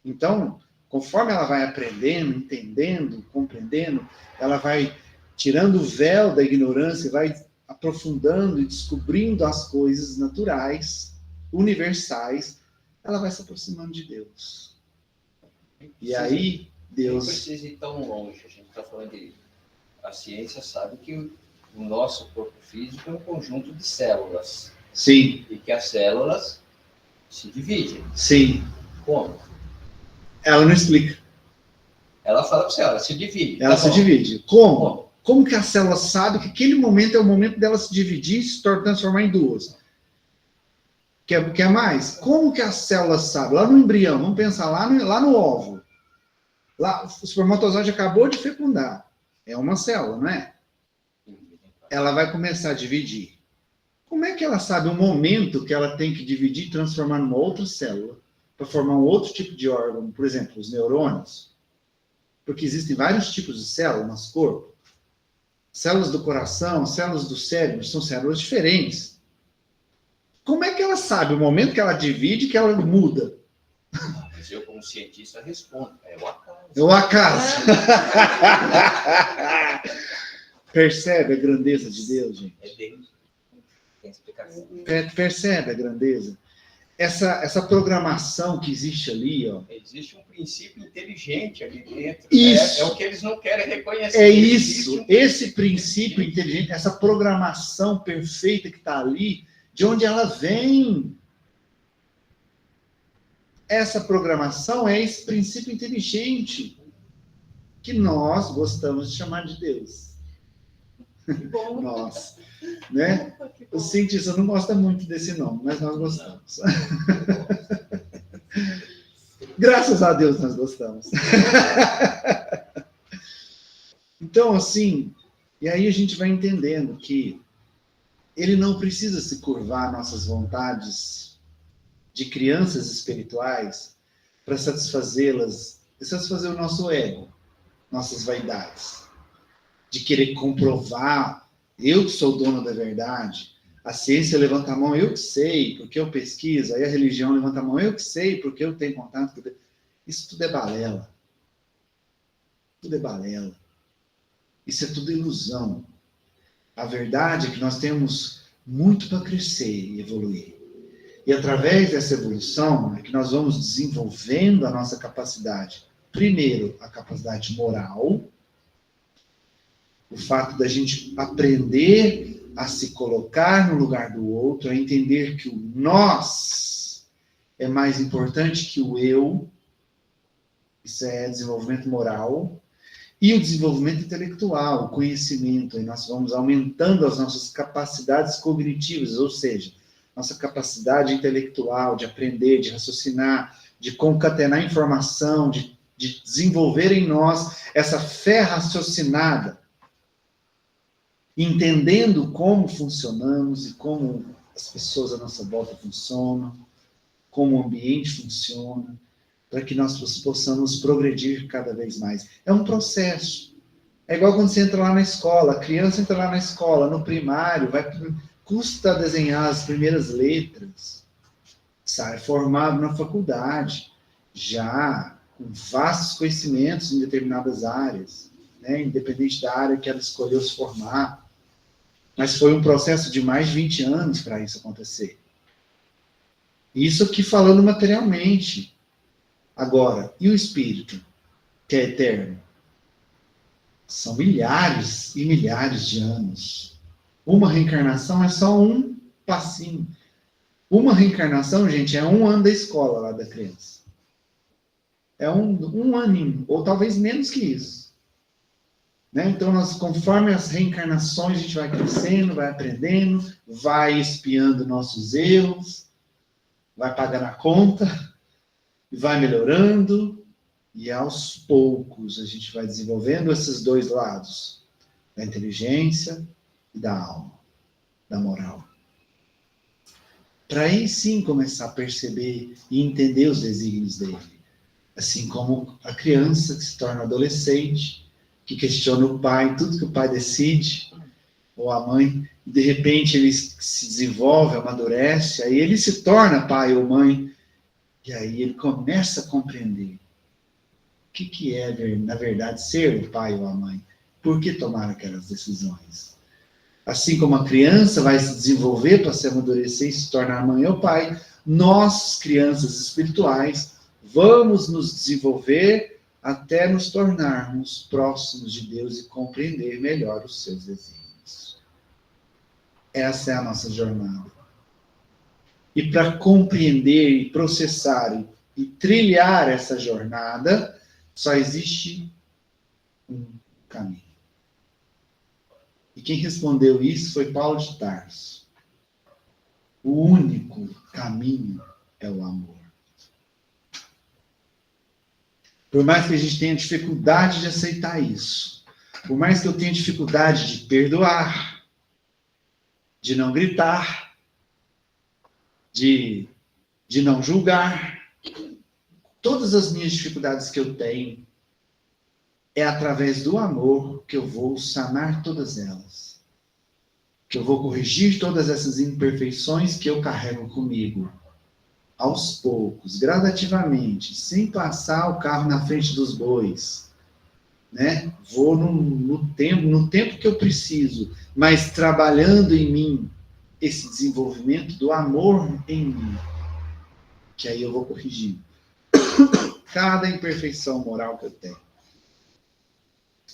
Então, conforme ela vai aprendendo, entendendo, compreendendo, ela vai tirando o véu da ignorância, vai aprofundando e descobrindo as coisas naturais, universais, ela vai se aproximando de Deus. E aí, Deus... Não precisa ir tão longe. A gente está falando de... A ciência sabe que o nosso corpo físico é um conjunto de células. Sim. E que as células se dividem. Sim. Como? Ela não explica. Ela fala para você, ela se divide. Ela se divide. Como? Como que a célula sabe que aquele momento é o momento dela se dividir e se transformar em duas? Quer mais? Como que a célula sabe? Lá no embrião, vamos pensar lá no óvulo. Lá, o espermatozoide acabou de fecundar. É uma célula, não é? Ela vai começar a dividir. Como é que ela sabe o momento que ela tem que dividir e transformar numa outra célula para formar um outro tipo de órgão? Por exemplo, os neurônios. Porque existem vários tipos de células no nosso corpo. Células do coração, células do cérebro, são células diferentes. Como é que ela sabe o momento que ela divide que ela muda? Mas eu, como cientista, respondo. É o acaso. É o acaso. Percebe a grandeza de Deus, gente? É Deus. Tem explicação. Percebe a grandeza? Essa programação que existe ali, ó. Existe um princípio inteligente ali dentro. Isso. É o que eles não querem reconhecer. É isso. Esse princípio inteligente, essa programação perfeita que está ali, de onde ela vem? Essa programação é esse princípio inteligente que nós gostamos de chamar de Deus. Bom. Nós, né? O cientista não gosta muito desse nome, mas nós gostamos. Graças a Deus nós gostamos. Então, assim, e aí a gente vai entendendo que ele não precisa se curvar a nossas vontades de crianças espirituais para satisfazê-las, satisfazer o nosso ego, nossas vaidades, de querer comprovar, eu que sou dono da verdade, a ciência levanta a mão, eu que sei, porque eu pesquiso, aí a religião levanta a mão, eu que sei, porque eu tenho contato com Deus. Isso tudo é balela. Tudo é balela. Isso é tudo ilusão. A verdade é que nós temos muito para crescer e evoluir. E através dessa evolução é que nós vamos desenvolvendo a nossa capacidade. Primeiro, a capacidade moral. O fato da gente aprender a se colocar no lugar do outro, a entender que o nós é mais importante que o eu. Isso é desenvolvimento moral. E o desenvolvimento intelectual, o conhecimento. E nós vamos aumentando as nossas capacidades cognitivas, ou seja, nossa capacidade intelectual de aprender, de raciocinar, de concatenar informação, de desenvolver em nós essa fé raciocinada, entendendo como funcionamos e como as pessoas à nossa volta funcionam, como o ambiente funciona, para que nós possamos progredir cada vez mais. É um processo. É igual quando você entra lá na escola, a criança entra lá na escola, no primário, custa desenhar as primeiras letras, sai formado na faculdade, já com vastos conhecimentos em determinadas áreas, né, independente da área que ela escolheu se formar. Mas foi um processo de mais de 20 anos para isso acontecer. Isso aqui falando materialmente. Agora, e o espírito? que é eterno? São milhares e milhares de anos. Uma reencarnação é só um passinho. Uma reencarnação, gente, é 1 ano da escola lá da criança. É um aninho, ou talvez menos que isso. Né? Então, conforme as reencarnações, a gente vai crescendo, vai aprendendo, vai expiando nossos erros, vai pagando a conta, vai melhorando, e aos poucos a gente vai desenvolvendo esses dois lados, da inteligência e da alma, da moral. Para aí sim começar a perceber e entender os desígnios dele. Assim como a criança que se torna adolescente, que questiona o pai, tudo que o pai decide, ou a mãe, e de repente ele se desenvolve, amadurece, aí ele se torna pai ou mãe, e aí ele começa a compreender o que é, na verdade, ser o pai ou a mãe, por que tomar aquelas decisões. Assim como a criança vai se desenvolver para se amadurecer e se tornar mãe ou pai, nós, crianças espirituais, vamos nos desenvolver até nos tornarmos próximos de Deus e compreender melhor os seus desígnios. Essa é a nossa jornada. E para compreender e processar e trilhar essa jornada, só existe um caminho. E quem respondeu isso foi Paulo de Tarso. O único caminho é o amor. Por mais que a gente tenha dificuldade de aceitar isso, por mais que eu tenha dificuldade de perdoar, de não gritar, de não julgar, todas as minhas dificuldades que eu tenho, é através do amor que eu vou sanar todas elas. Que eu vou corrigir todas essas imperfeições que eu carrego comigo. Aos poucos, gradativamente, sem passar o carro na frente dos bois. Né? Vou no tempo que eu preciso, mas trabalhando em mim esse desenvolvimento do amor em mim. Que aí eu vou corrigir cada imperfeição moral que eu tenho.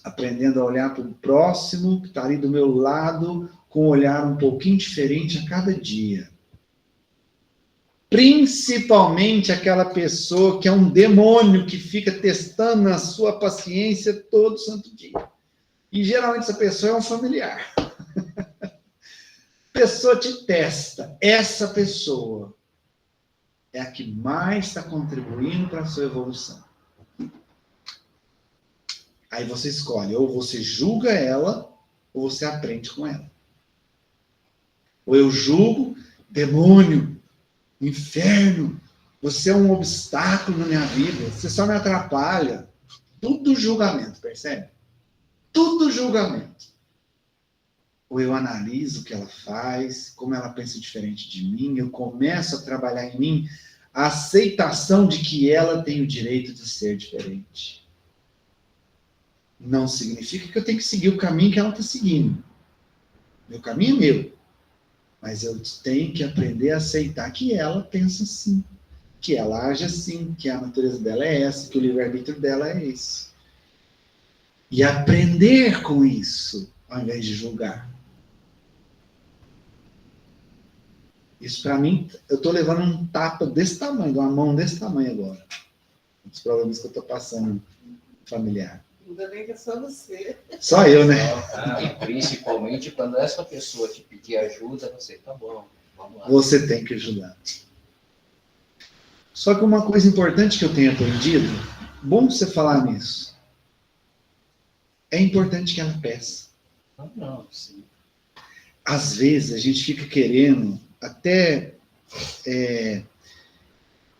Aprendendo a olhar para o próximo, que está ali do meu lado, com um olhar um pouquinho diferente a cada dia. Principalmente aquela pessoa que é um demônio que fica testando na sua paciência todo santo dia. E geralmente essa pessoa é um familiar. A pessoa te testa. Essa pessoa é a que mais está contribuindo para a sua evolução. Aí você escolhe, ou você julga ela, ou você aprende com ela. Ou eu julgo, demônio, inferno, você é um obstáculo na minha vida, você só me atrapalha. Tudo julgamento, percebe? Tudo julgamento. Ou eu analiso o que ela faz, como ela pensa diferente de mim, eu começo a trabalhar em mim a aceitação de que ela tem o direito de ser diferente. Não significa que eu tenho que seguir o caminho que ela está seguindo. Meu caminho é meu. Mas eu tenho que aprender a aceitar que ela pensa assim, que ela age assim, que a natureza dela é essa, que o livre-arbítrio dela é esse. E aprender com isso, ao invés de julgar. Isso, para mim, eu estou levando um tapa desse tamanho, uma mão desse tamanho agora. Os problemas que eu estou passando familiar. Ainda bem que é só você. Só eu, né? E principalmente quando essa pessoa te pedir ajuda, você, tá bom, vamos lá. Você tem que ajudar. Só que uma coisa importante que eu tenho aprendido, bom você falar nisso, é importante que ela peça. Não, sim. Às vezes a gente fica querendo até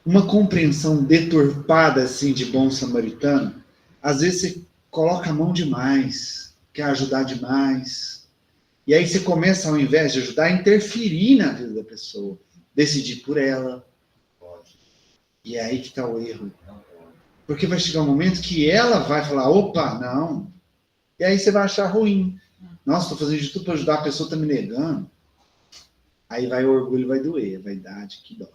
uma compreensão deturpada assim de bom samaritano. Às vezes você coloca a mão demais, quer ajudar demais. E aí você começa, ao invés de ajudar, a interferir na vida da pessoa. Decidir por ela. E é aí que está o erro. Porque vai chegar um momento que ela vai falar, opa, não. E aí você vai achar ruim. Nossa, estou fazendo de tudo para ajudar, a pessoa está me negando. Aí vai o orgulho, vai doer, a vaidade que dói.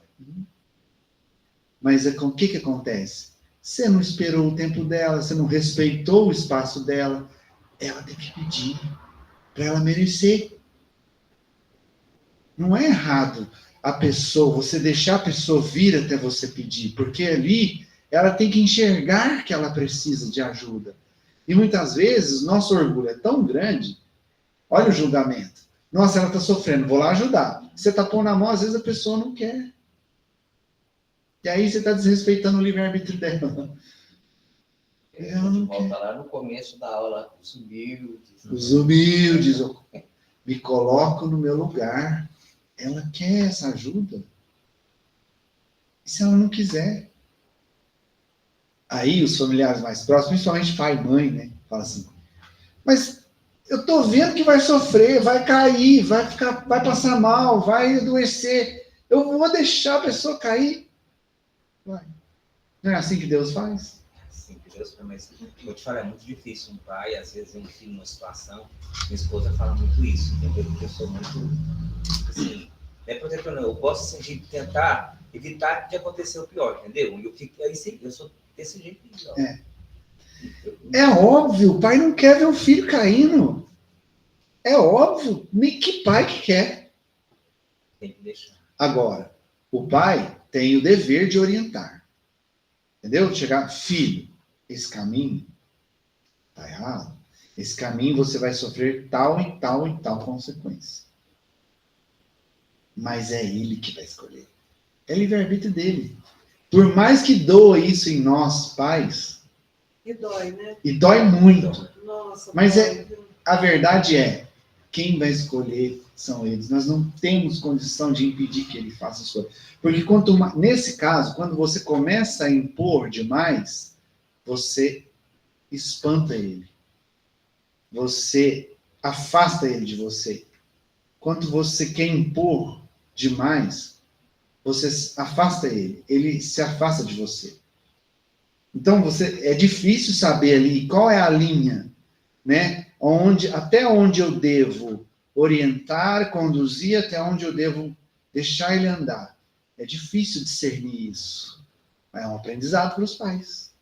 Mas o que acontece? Você não esperou o tempo dela, você não respeitou o espaço dela. Ela tem que pedir para ela merecer. Não é errado a pessoa, você deixar a pessoa vir até você pedir, porque ali ela tem que enxergar que ela precisa de ajuda. E muitas vezes nosso orgulho é tão grande, olha o julgamento. Nossa, ela está sofrendo, vou lá ajudar. Você está pondo a mão, às vezes a pessoa não quer. E aí você está desrespeitando o livre-arbítrio dela. A gente volta lá no começo da aula, os humildes. Os humildes, eu me coloco no meu lugar. Ela quer essa ajuda. E se ela não quiser? Aí os familiares mais próximos, principalmente pai e mãe, né? Fala assim, mas eu tô vendo que vai sofrer, vai cair, vai passar mal, vai adoecer. Eu vou deixar a pessoa cair? Vai. Não é assim que Deus faz? Assim que Deus faz, mas vou te falar, é muito difícil um pai, às vezes um filho numa situação, minha esposa fala muito isso, entendeu? Porque eu sou muito, assim, não é protetor não, eu gosto assim, de tentar evitar de acontecer o pior, entendeu? E eu fico aí, eu sou desse jeito. É óbvio, o pai não quer ver o filho caindo. É óbvio, que pai que quer? Tem que deixar. Agora, o pai tem o dever de orientar. Entendeu? Chegar, filho, esse caminho tá errado. Esse caminho você vai sofrer tal e tal e tal consequência. Mas é ele que vai escolher. É livre-arbítrio dele. Por mais que doa isso em nós, pais, E dói, né? e dói muito, Nossa, mas dói, viu? a verdade é, quem vai escolher são eles. Nós não temos condição de impedir que ele faça a escolha. Porque nesse caso, quando você começa a impor demais, você espanta ele. Você afasta ele de você. Quando você quer impor demais, você afasta ele. Ele se afasta de você. Então, é difícil saber ali qual é a linha, né? Até onde eu devo orientar, conduzir, até onde eu devo deixar ele andar. É difícil discernir isso. É um aprendizado para os pais.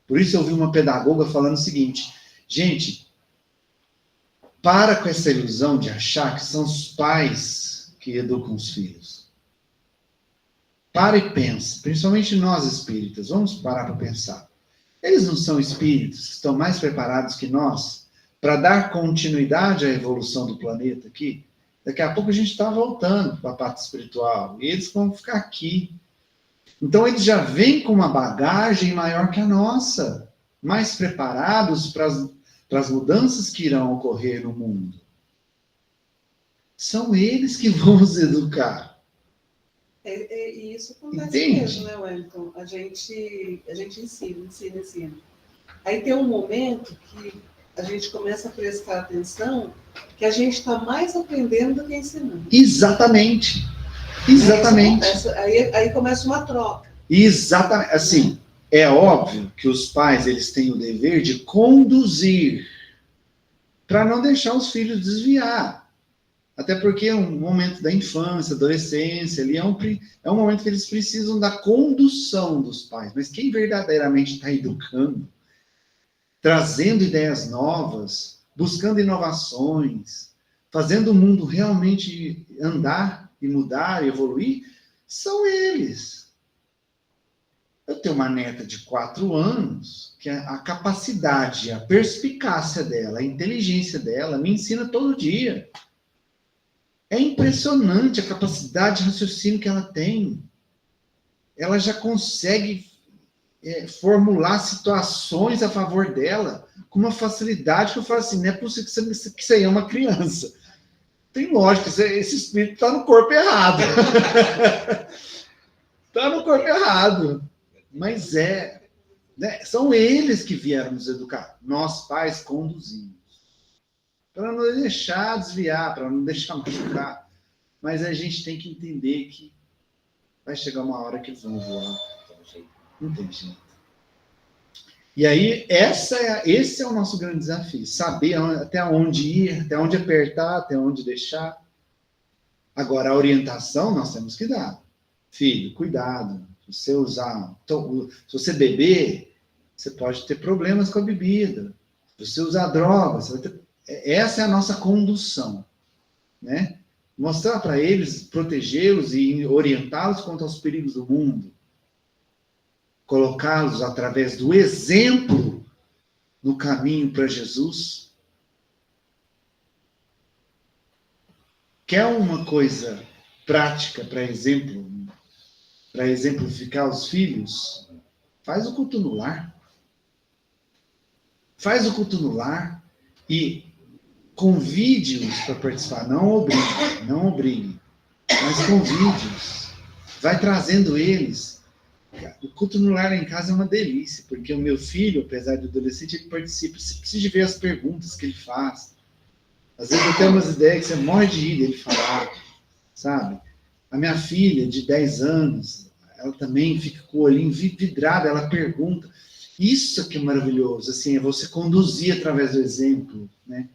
Por isso eu vi uma pedagoga falando o seguinte, gente, para com essa ilusão de achar que são os pais que educam os filhos. Para e pensa, principalmente nós espíritas, vamos parar para pensar. Eles não são espíritos que estão mais preparados que nós para dar continuidade à evolução do planeta aqui? Daqui a pouco a gente está voltando para a parte espiritual e eles vão ficar aqui. Então eles já vêm com uma bagagem maior que a nossa, mais preparados para as mudanças que irão ocorrer no mundo. São eles que vão nos educar. E isso acontece Entende? mesmo, né, Wellington? A gente ensina. Aí tem um momento que a gente começa a prestar atenção que a gente está mais aprendendo do que ensinando. Exatamente. Exatamente. Aí começa uma troca. Exatamente. Assim, é óbvio que os pais eles têm o dever de conduzir para não deixar os filhos desviar. Até porque é um momento da infância, adolescência, ali é um momento que eles precisam da condução dos pais. Mas quem verdadeiramente está educando, trazendo ideias novas, buscando inovações, fazendo o mundo realmente andar e mudar e evoluir, são eles. Eu tenho uma neta de 4 anos, que a capacidade, a perspicácia dela, a inteligência dela me ensina todo dia. É impressionante a capacidade de raciocínio que ela tem. Ela já consegue formular situações a favor dela com uma facilidade que eu falo assim, não é possível que isso aí é uma criança. Tem lógica, esse espírito está no corpo errado. Está no corpo errado. Mas né, são eles que vieram nos educar. Nós, pais, conduzimos. Para não deixar desviar, para não deixar machucar. Mas a gente tem que entender que vai chegar uma hora que vão voar. Não tem jeito. E aí, esse é o nosso grande desafio. Saber até onde ir, até onde apertar, até onde deixar. Agora, a orientação nós temos que dar. Filho, cuidado. Você usar, se você beber, você pode ter problemas com a bebida. Se você usar drogas, você vai ter... Essa é a nossa condução, né? Mostrar para eles, protegê-los e orientá-los contra os perigos do mundo. Colocá-los através do exemplo no caminho para Jesus. Quer uma coisa prática para exemplificar os filhos? Faz o culto no lar. Faz o culto no lar e convide-os para participar. Não obrigue, mas convide-os. Vai trazendo eles. O culto no lar em casa é uma delícia, porque o meu filho, apesar de adolescente, ele participa. Você precisa ver as perguntas que ele faz. Às vezes eu tenho umas ideias que você morre de rir dele falar, sabe? A minha filha, de 10 anos, ela também fica com o olhinho vidrado, ela pergunta. Isso que é maravilhoso, assim, é você conduzir através do exemplo, né?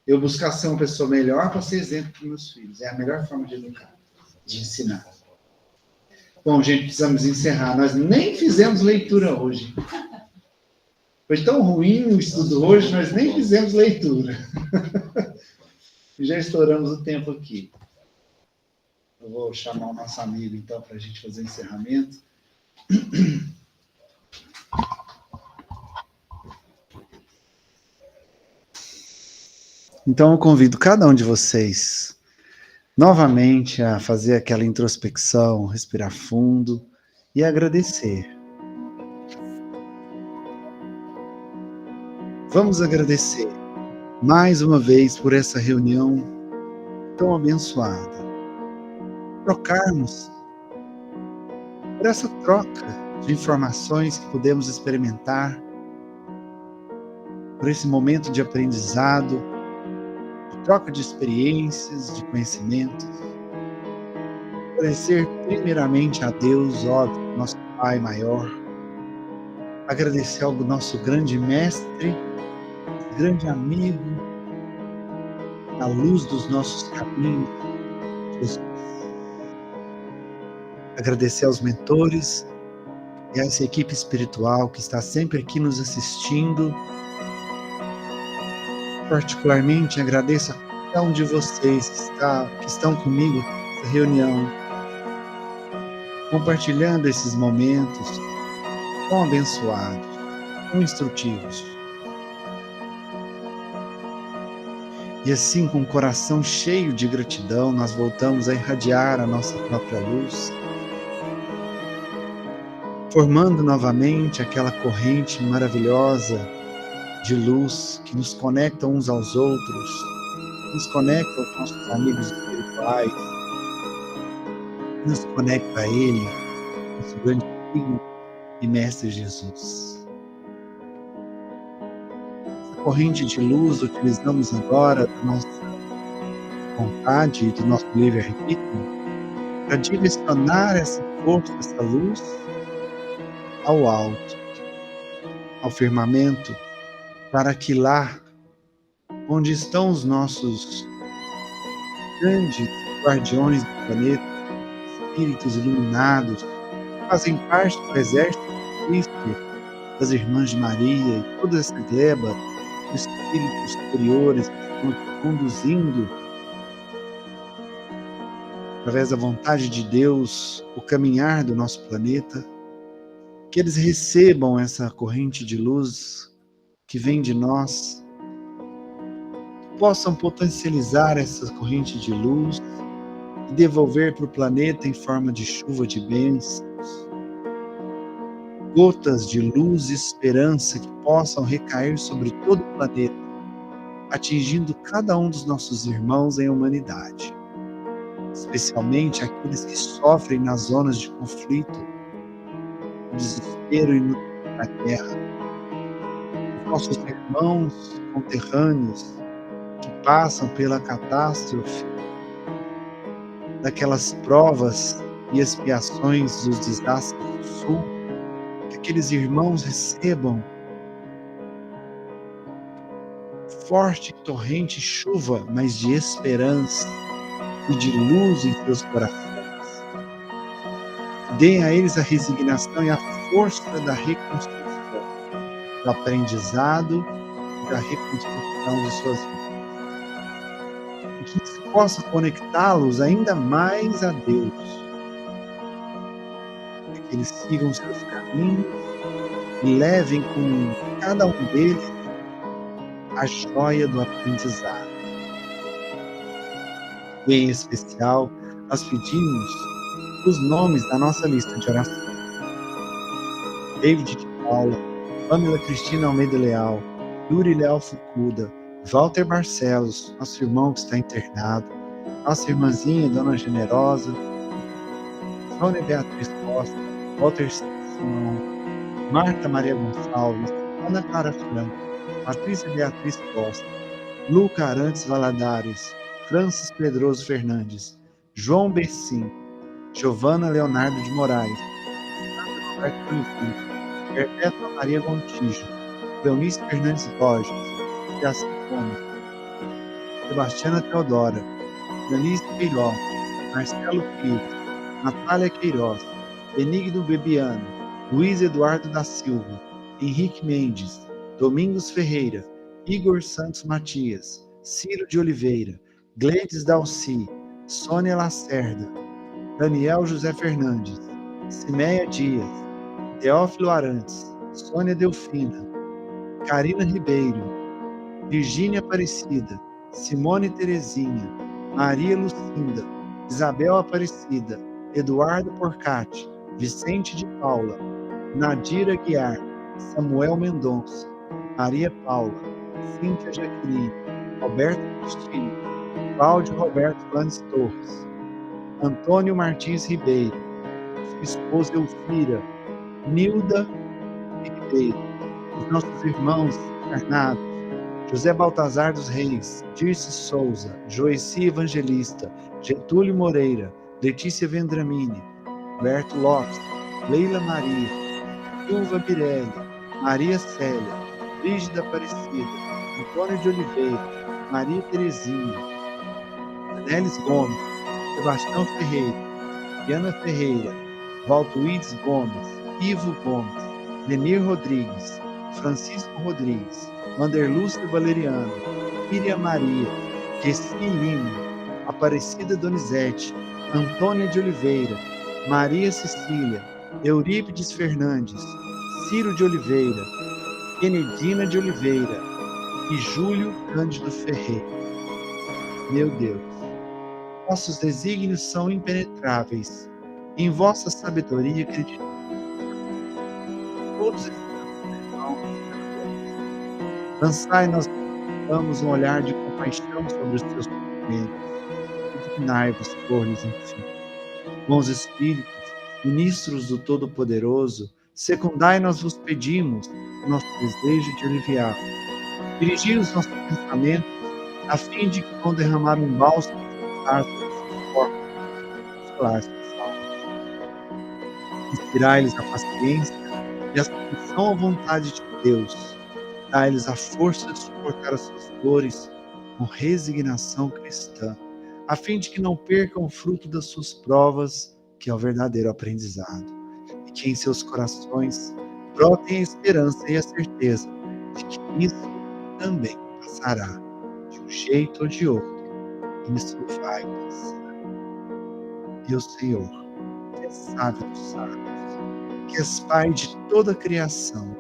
Eu buscar ser uma pessoa melhor para ser exemplo para meus filhos. É a melhor forma de educar, de ensinar. Bom, gente, precisamos encerrar. Nós nem fizemos leitura hoje. Foi tão ruim o estudo hoje, nós nem fizemos leitura. Já estouramos o tempo aqui. Eu vou chamar o nosso amigo, então, para a gente fazer o encerramento. Então, eu convido cada um de vocês novamente a fazer aquela introspecção, respirar fundo e agradecer. Vamos agradecer mais uma vez por essa reunião tão abençoada. Trocarmos por essa troca de informações que podemos experimentar, por esse momento de aprendizado, troca de experiências, de conhecimentos. Agradecer primeiramente a Deus, óbvio, nosso Pai maior. Agradecer ao nosso grande mestre, grande amigo, a luz dos nossos caminhos, Jesus. Agradecer aos mentores e a essa equipe espiritual que está sempre aqui nos assistindo. Particularmente agradeço a cada um de vocês que estão comigo nessa reunião, compartilhando esses momentos tão abençoados, tão instrutivos. E assim, com o coração cheio de gratidão, nós voltamos a irradiar a nossa própria luz, formando novamente aquela corrente maravilhosa de luz que nos conecta uns aos outros, nos conecta aos nossos amigos espirituais, nos conecta a Ele, nosso grande amigo e Mestre Jesus. Essa corrente de luz utilizamos agora da nossa vontade e do nosso livre-arbítrio para direcionar essa força, essa luz ao alto, ao firmamento, para que lá, onde estão os nossos grandes guardiões do planeta, espíritos iluminados, fazem parte do exército de Cristo, das Irmãs de Maria e toda essa gleba de espíritos superiores que estão conduzindo, através da vontade de Deus, o caminhar do nosso planeta, que eles recebam essa corrente de luz que vem de nós, possam potencializar essa corrente de luz e devolver para o planeta em forma de chuva de bênçãos, gotas de luz e esperança que possam recair sobre todo o planeta, atingindo cada um dos nossos irmãos em humanidade, especialmente aqueles que sofrem nas zonas de conflito, desespero e na terra. Nossos irmãos conterrâneos que passam pela catástrofe, daquelas provas e expiações dos desastres do sul, que aqueles irmãos recebam forte torrente chuva, mas de esperança e de luz em seus corações. Deem a eles a resignação e a força da reconstrução, do aprendizado e da reconstrução de suas vidas. E que isso possa conectá-los ainda mais a Deus. E que eles sigam seus caminhos e levem com cada um deles a joia do aprendizado. E em especial, nós pedimos os nomes da nossa lista de oração. David de Paula, Pamela Cristina Almeida Leal, Yuri Leal Fukuda, Walter Barcelos, nosso irmão que está internado, nossa irmãzinha, Dona Generosa, Sônia Beatriz Costa, Walter Simão, Marta Maria Gonçalves, Ana Clara Franco, Patrícia Beatriz Costa, Luca Arantes Valadares, Francis Pedroso Fernandes, João Bessim, Giovana Leonardo de Moraes, Roberto Oliveira, Perpétua Maria Gontijo, Leonice Fernandes Borges, Jaci Gomes, Sebastiana Teodora, Denise Queiroz, Marcelo Pires, Natália Queiroz, Benigno Bebiano, Luiz Eduardo da Silva, Henrique Mendes, Domingos Ferreira, Igor Santos Matias, Ciro de Oliveira, Gleides Dalci, Sônia Lacerda, Daniel José Fernandes, Cimeia Dias, Teófilo Arantes, Sônia Delfina, Karina Ribeiro, Virgínia Aparecida, Simone Terezinha, Maria Lucinda, Isabel Aparecida, Eduardo Porcati, Vicente de Paula, Nadira Guiar, Samuel Mendonça, Maria Paula, Cíntia Jaqueline, Roberto Cristina, Cláudio Roberto Landes Torres, Antônio Martins Ribeiro, sua esposa Elvira, Nilda Ribeiro, os nossos irmãos encarnados, José Baltazar dos Reis, Dirce Souza, Joeci Evangelista, Getúlio Moreira, Letícia Vendramini, Roberto Lopes, Leila Maria, Silva Birelli, Maria Célia, Brígida Aparecida, Antônio de Oliveira, Maria Terezinha, Anélis Gomes, Sebastião Ferreira, Diana Ferreira, Valtuídes Gomes, Ivo Gomes, Lenir Rodrigues, Francisco Rodrigues, Vanderlúcia Valeriano, Miriam Maria, Gessi Lima, Aparecida Donizete, Antônia de Oliveira, Maria Cecília, Eurípides Fernandes, Ciro de Oliveira, Kenedina de Oliveira e Júlio Cândido Ferreira. Meu Deus, nossos desígnios são impenetráveis. Em vossa sabedoria acreditamos. Todos esses irmãos, lançai nós damos um olhar de compaixão sobre os teus sofrimentos e dignai-vos por-lhes enfim. Bons Espíritos, ministros do Todo-Poderoso, secundai-nós vos pedimos o nosso desejo de aliviar. Dirigi os nossos pensamentos a fim de que vão derramar um bálsamo sobre seus corpos, consolar suas almas. Inspirai-lhes a paciência e a submissão à vontade de Deus. Dai-lhes a força de suportar as suas dores com resignação cristã, a fim de que não percam o fruto das suas provas, que é o verdadeiro aprendizado, e que em seus corações brotem a esperança e a certeza de que isso também passará, de um jeito ou de outro. Isso vai passar. Deus Senhor, que és sábio dos sábios, que és Pai de toda a criação,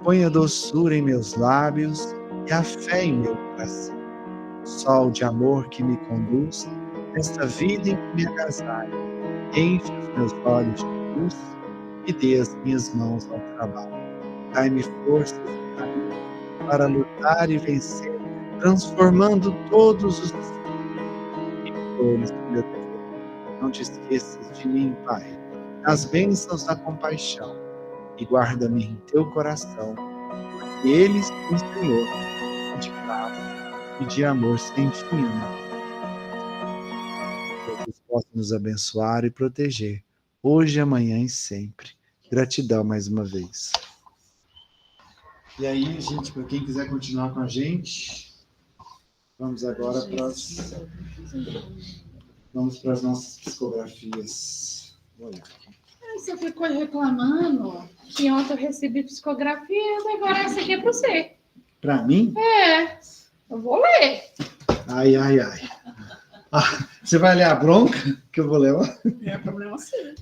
põe a doçura em meus lábios e a fé em meu coração. Sol de amor que me conduz nesta vida em que me agasalho, enche os meus olhos de luz e dê as minhas mãos ao trabalho. Dai-me forças e caminho para lutar e vencer, transformando todos os flores do meu dever. Não te esqueças de mim, Pai, nas bênçãos da compaixão, e guarda-me em teu coração, porque eles, o Senhor, de paz e de amor sem fim. Que Deus possa nos abençoar e proteger, hoje, amanhã e sempre. Gratidão mais uma vez. E aí, gente, para quem quiser continuar com a gente, vamos agora para as nossas psicografias. Vou olhar aqui. Aí você ficou reclamando que ontem eu recebi psicografia, agora essa aqui é para você. Para mim? É, eu vou ler. Ai, ai, ai. Ah, você vai ler a bronca que eu vou levar? É problema seu.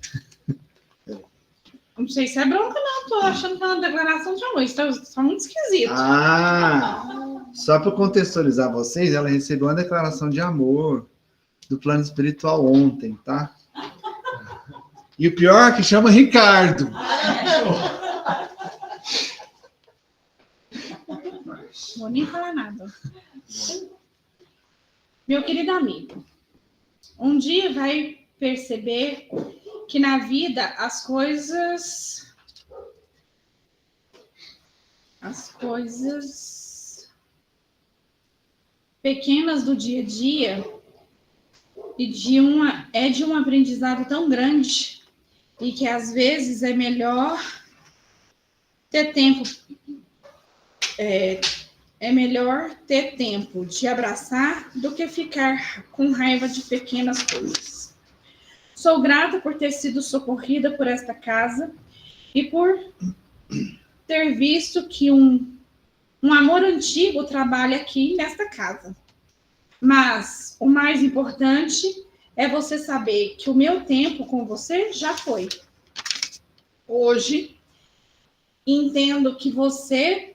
Não sei se é bronca, não. Tô achando que é uma declaração de amor. Isso tá muito esquisito. Ah, só para contextualizar vocês, ela recebeu uma declaração de amor do plano espiritual ontem, tá? E o pior é que chama Ricardo. Vou nem falar nada. Meu querido amigo, um dia vai perceber que na vida as coisas pequenas do dia a dia e de um aprendizado tão grande e que às vezes é melhor ter tempo é melhor ter tempo de abraçar do que ficar com raiva de pequenas coisas. Sou grata por ter sido socorrida por esta casa e por ter visto que um amor antigo trabalha aqui nesta casa. Mas o mais importante é você saber que o meu tempo com você já foi. Hoje, entendo que você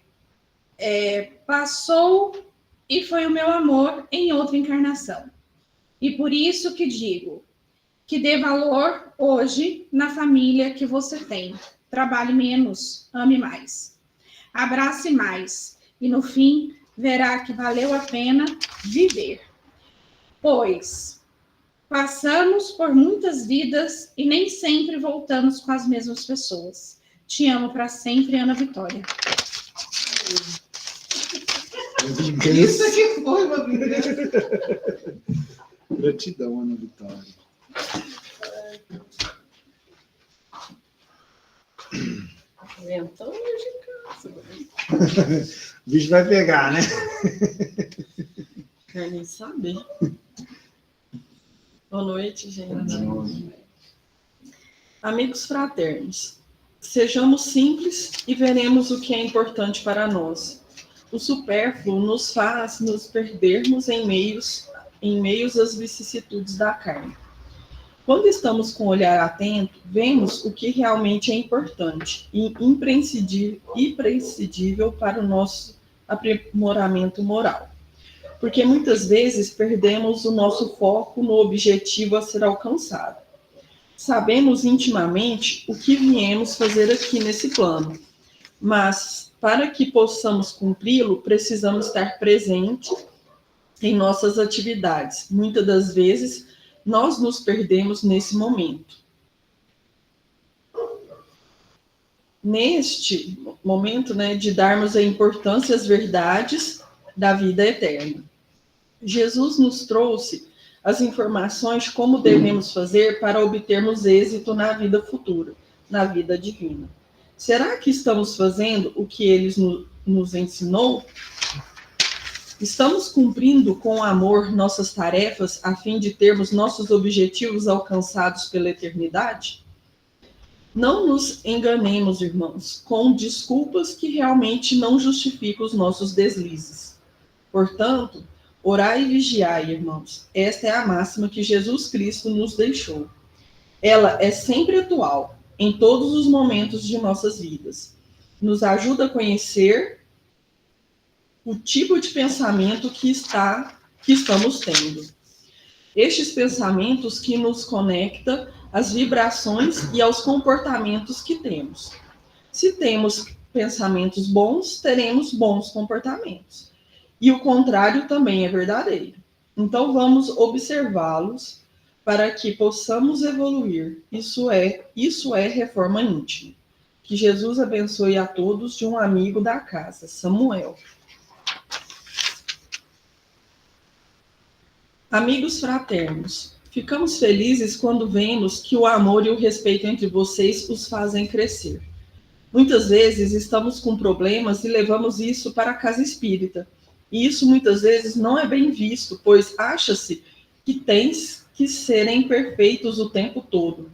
passou e foi o meu amor em outra encarnação. E por isso que digo que dê valor hoje na família que você tem. Trabalhe menos, ame mais. Abrace mais. E no fim, verá que valeu a pena viver. Pois passamos por muitas vidas e nem sempre voltamos com as mesmas pessoas. Te amo para sempre, Ana Vitória. Isso aqui foi, meu Deus. Gratidão, Ana Vitória. Então, hoje cansa. O bicho vai pegar, né? Quer nem saber. Boa noite, gente. Amigos fraternos, sejamos simples e veremos o que é importante para nós. O supérfluo nos faz nos perdermos em meios às vicissitudes da carne. Quando estamos com o olhar atento, vemos o que realmente é importante e imprescindível para o nosso aprimoramento moral. Porque muitas vezes perdemos o nosso foco no objetivo a ser alcançado. Sabemos intimamente o que viemos fazer aqui nesse plano, mas para que possamos cumpri-lo, precisamos estar presente em nossas atividades. Muitas das vezes, nós nos perdemos nesse momento. Neste momento, de darmos a importância às verdades da vida eterna. Jesus nos trouxe as informações como devemos fazer para obtermos êxito na vida futura, na vida divina. Será que estamos fazendo o que ele nos ensinou? Estamos cumprindo com amor nossas tarefas a fim de termos nossos objetivos alcançados pela eternidade? Não nos enganemos, irmãos, com desculpas que realmente não justificam os nossos deslizes. Portanto, orai e vigiai, irmãos. Esta é a máxima que Jesus Cristo nos deixou. Ela é sempre atual, em todos os momentos de nossas vidas. Nos ajuda a conhecer o tipo de pensamento que estamos tendo. Estes pensamentos que nos conectam às vibrações e aos comportamentos que temos. Se temos pensamentos bons, teremos bons comportamentos. E o contrário também é verdadeiro. Então vamos observá-los para que possamos evoluir. Isso é reforma íntima. Que Jesus abençoe a todos de um amigo da casa, Samuel. Amigos fraternos, ficamos felizes quando vemos que o amor e o respeito entre vocês os fazem crescer. Muitas vezes estamos com problemas e levamos isso para a casa espírita. E isso muitas vezes não é bem visto, pois acha-se que tens que serem perfeitos o tempo todo.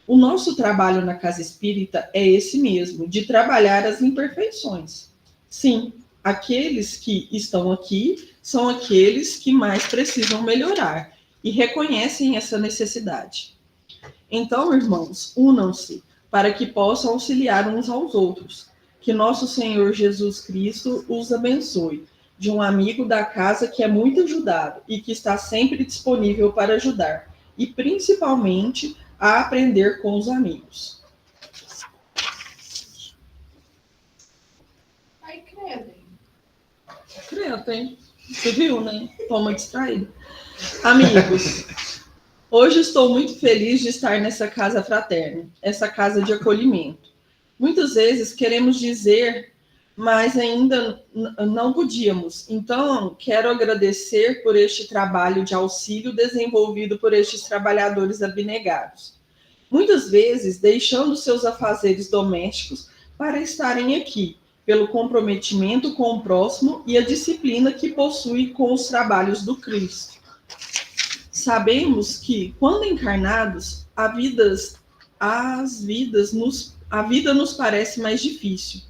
O nosso trabalho na casa espírita é esse mesmo, de trabalhar as imperfeições. Sim, aqueles que estão aqui são aqueles que mais precisam melhorar e reconhecem essa necessidade. Então, irmãos, unam-se para que possam auxiliar uns aos outros. Que nosso Senhor Jesus Cristo os abençoe. De um amigo da casa que é muito ajudado e que está sempre disponível para ajudar. E principalmente a aprender com os amigos. Ai, credo. Credo, hein? Você viu, né? Toma distraído. Amigos, hoje estou muito feliz de estar nessa casa fraterna, essa casa de acolhimento. Muitas vezes queremos dizer, mas ainda não podíamos. Então, quero agradecer por este trabalho de auxílio desenvolvido por estes trabalhadores abnegados. Muitas vezes deixando seus afazeres domésticos para estarem aqui, pelo comprometimento com o próximo e a disciplina que possui com os trabalhos do Cristo. Sabemos que, quando encarnados, a vida nos parece mais difícil.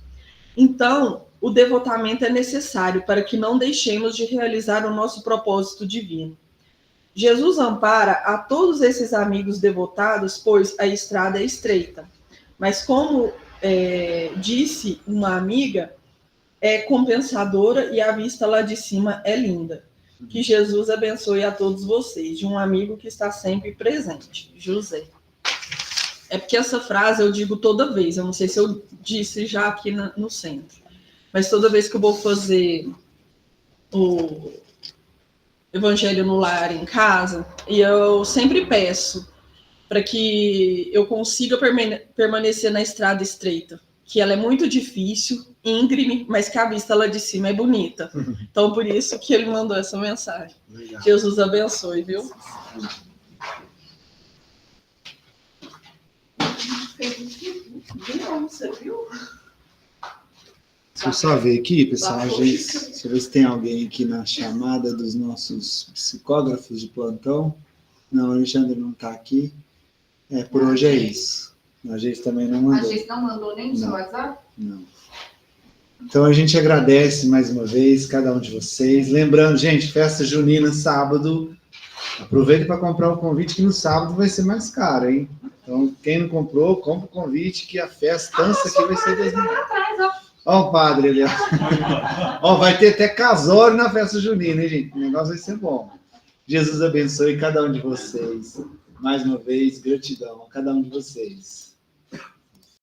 Então, o devotamento é necessário para que não deixemos de realizar o nosso propósito divino. Jesus ampara a todos esses amigos devotados, pois a estrada é estreita. Mas como disse uma amiga, é compensadora e a vista lá de cima é linda. Que Jesus abençoe a todos vocês, de um amigo que está sempre presente, José. É porque essa frase eu digo toda vez, eu não sei se eu disse já aqui no centro, mas toda vez que eu vou fazer o Evangelho no Lar em casa, e eu sempre peço para que eu consiga permanecer na estrada estreita, que ela é muito difícil, íngreme, mas que a vista lá de cima é bonita. Então, por isso que ele mandou essa mensagem. Legal. Jesus abençoe, viu? Não, você viu? Deixa eu só ver aqui, pessoal. Deixa eu ver se tem alguém aqui na chamada dos nossos psicógrafos de plantão. Não, o Alexandre não está aqui. Por hoje é isso. A gente também não mandou. A gente não mandou nem no seu WhatsApp? Não. Então a gente agradece mais uma vez cada um de vocês. Lembrando, gente, festa junina sábado. Aproveita para comprar o convite, que no sábado vai ser mais caro, hein? Então, quem não comprou, compra o convite, que a festança aqui vai ser 2 mil. Ó o padre ali, ó. Ó, vai ter até casório na festa junina, hein, gente? O negócio vai ser bom. Jesus abençoe cada um de vocês. Mais uma vez, gratidão a cada um de vocês.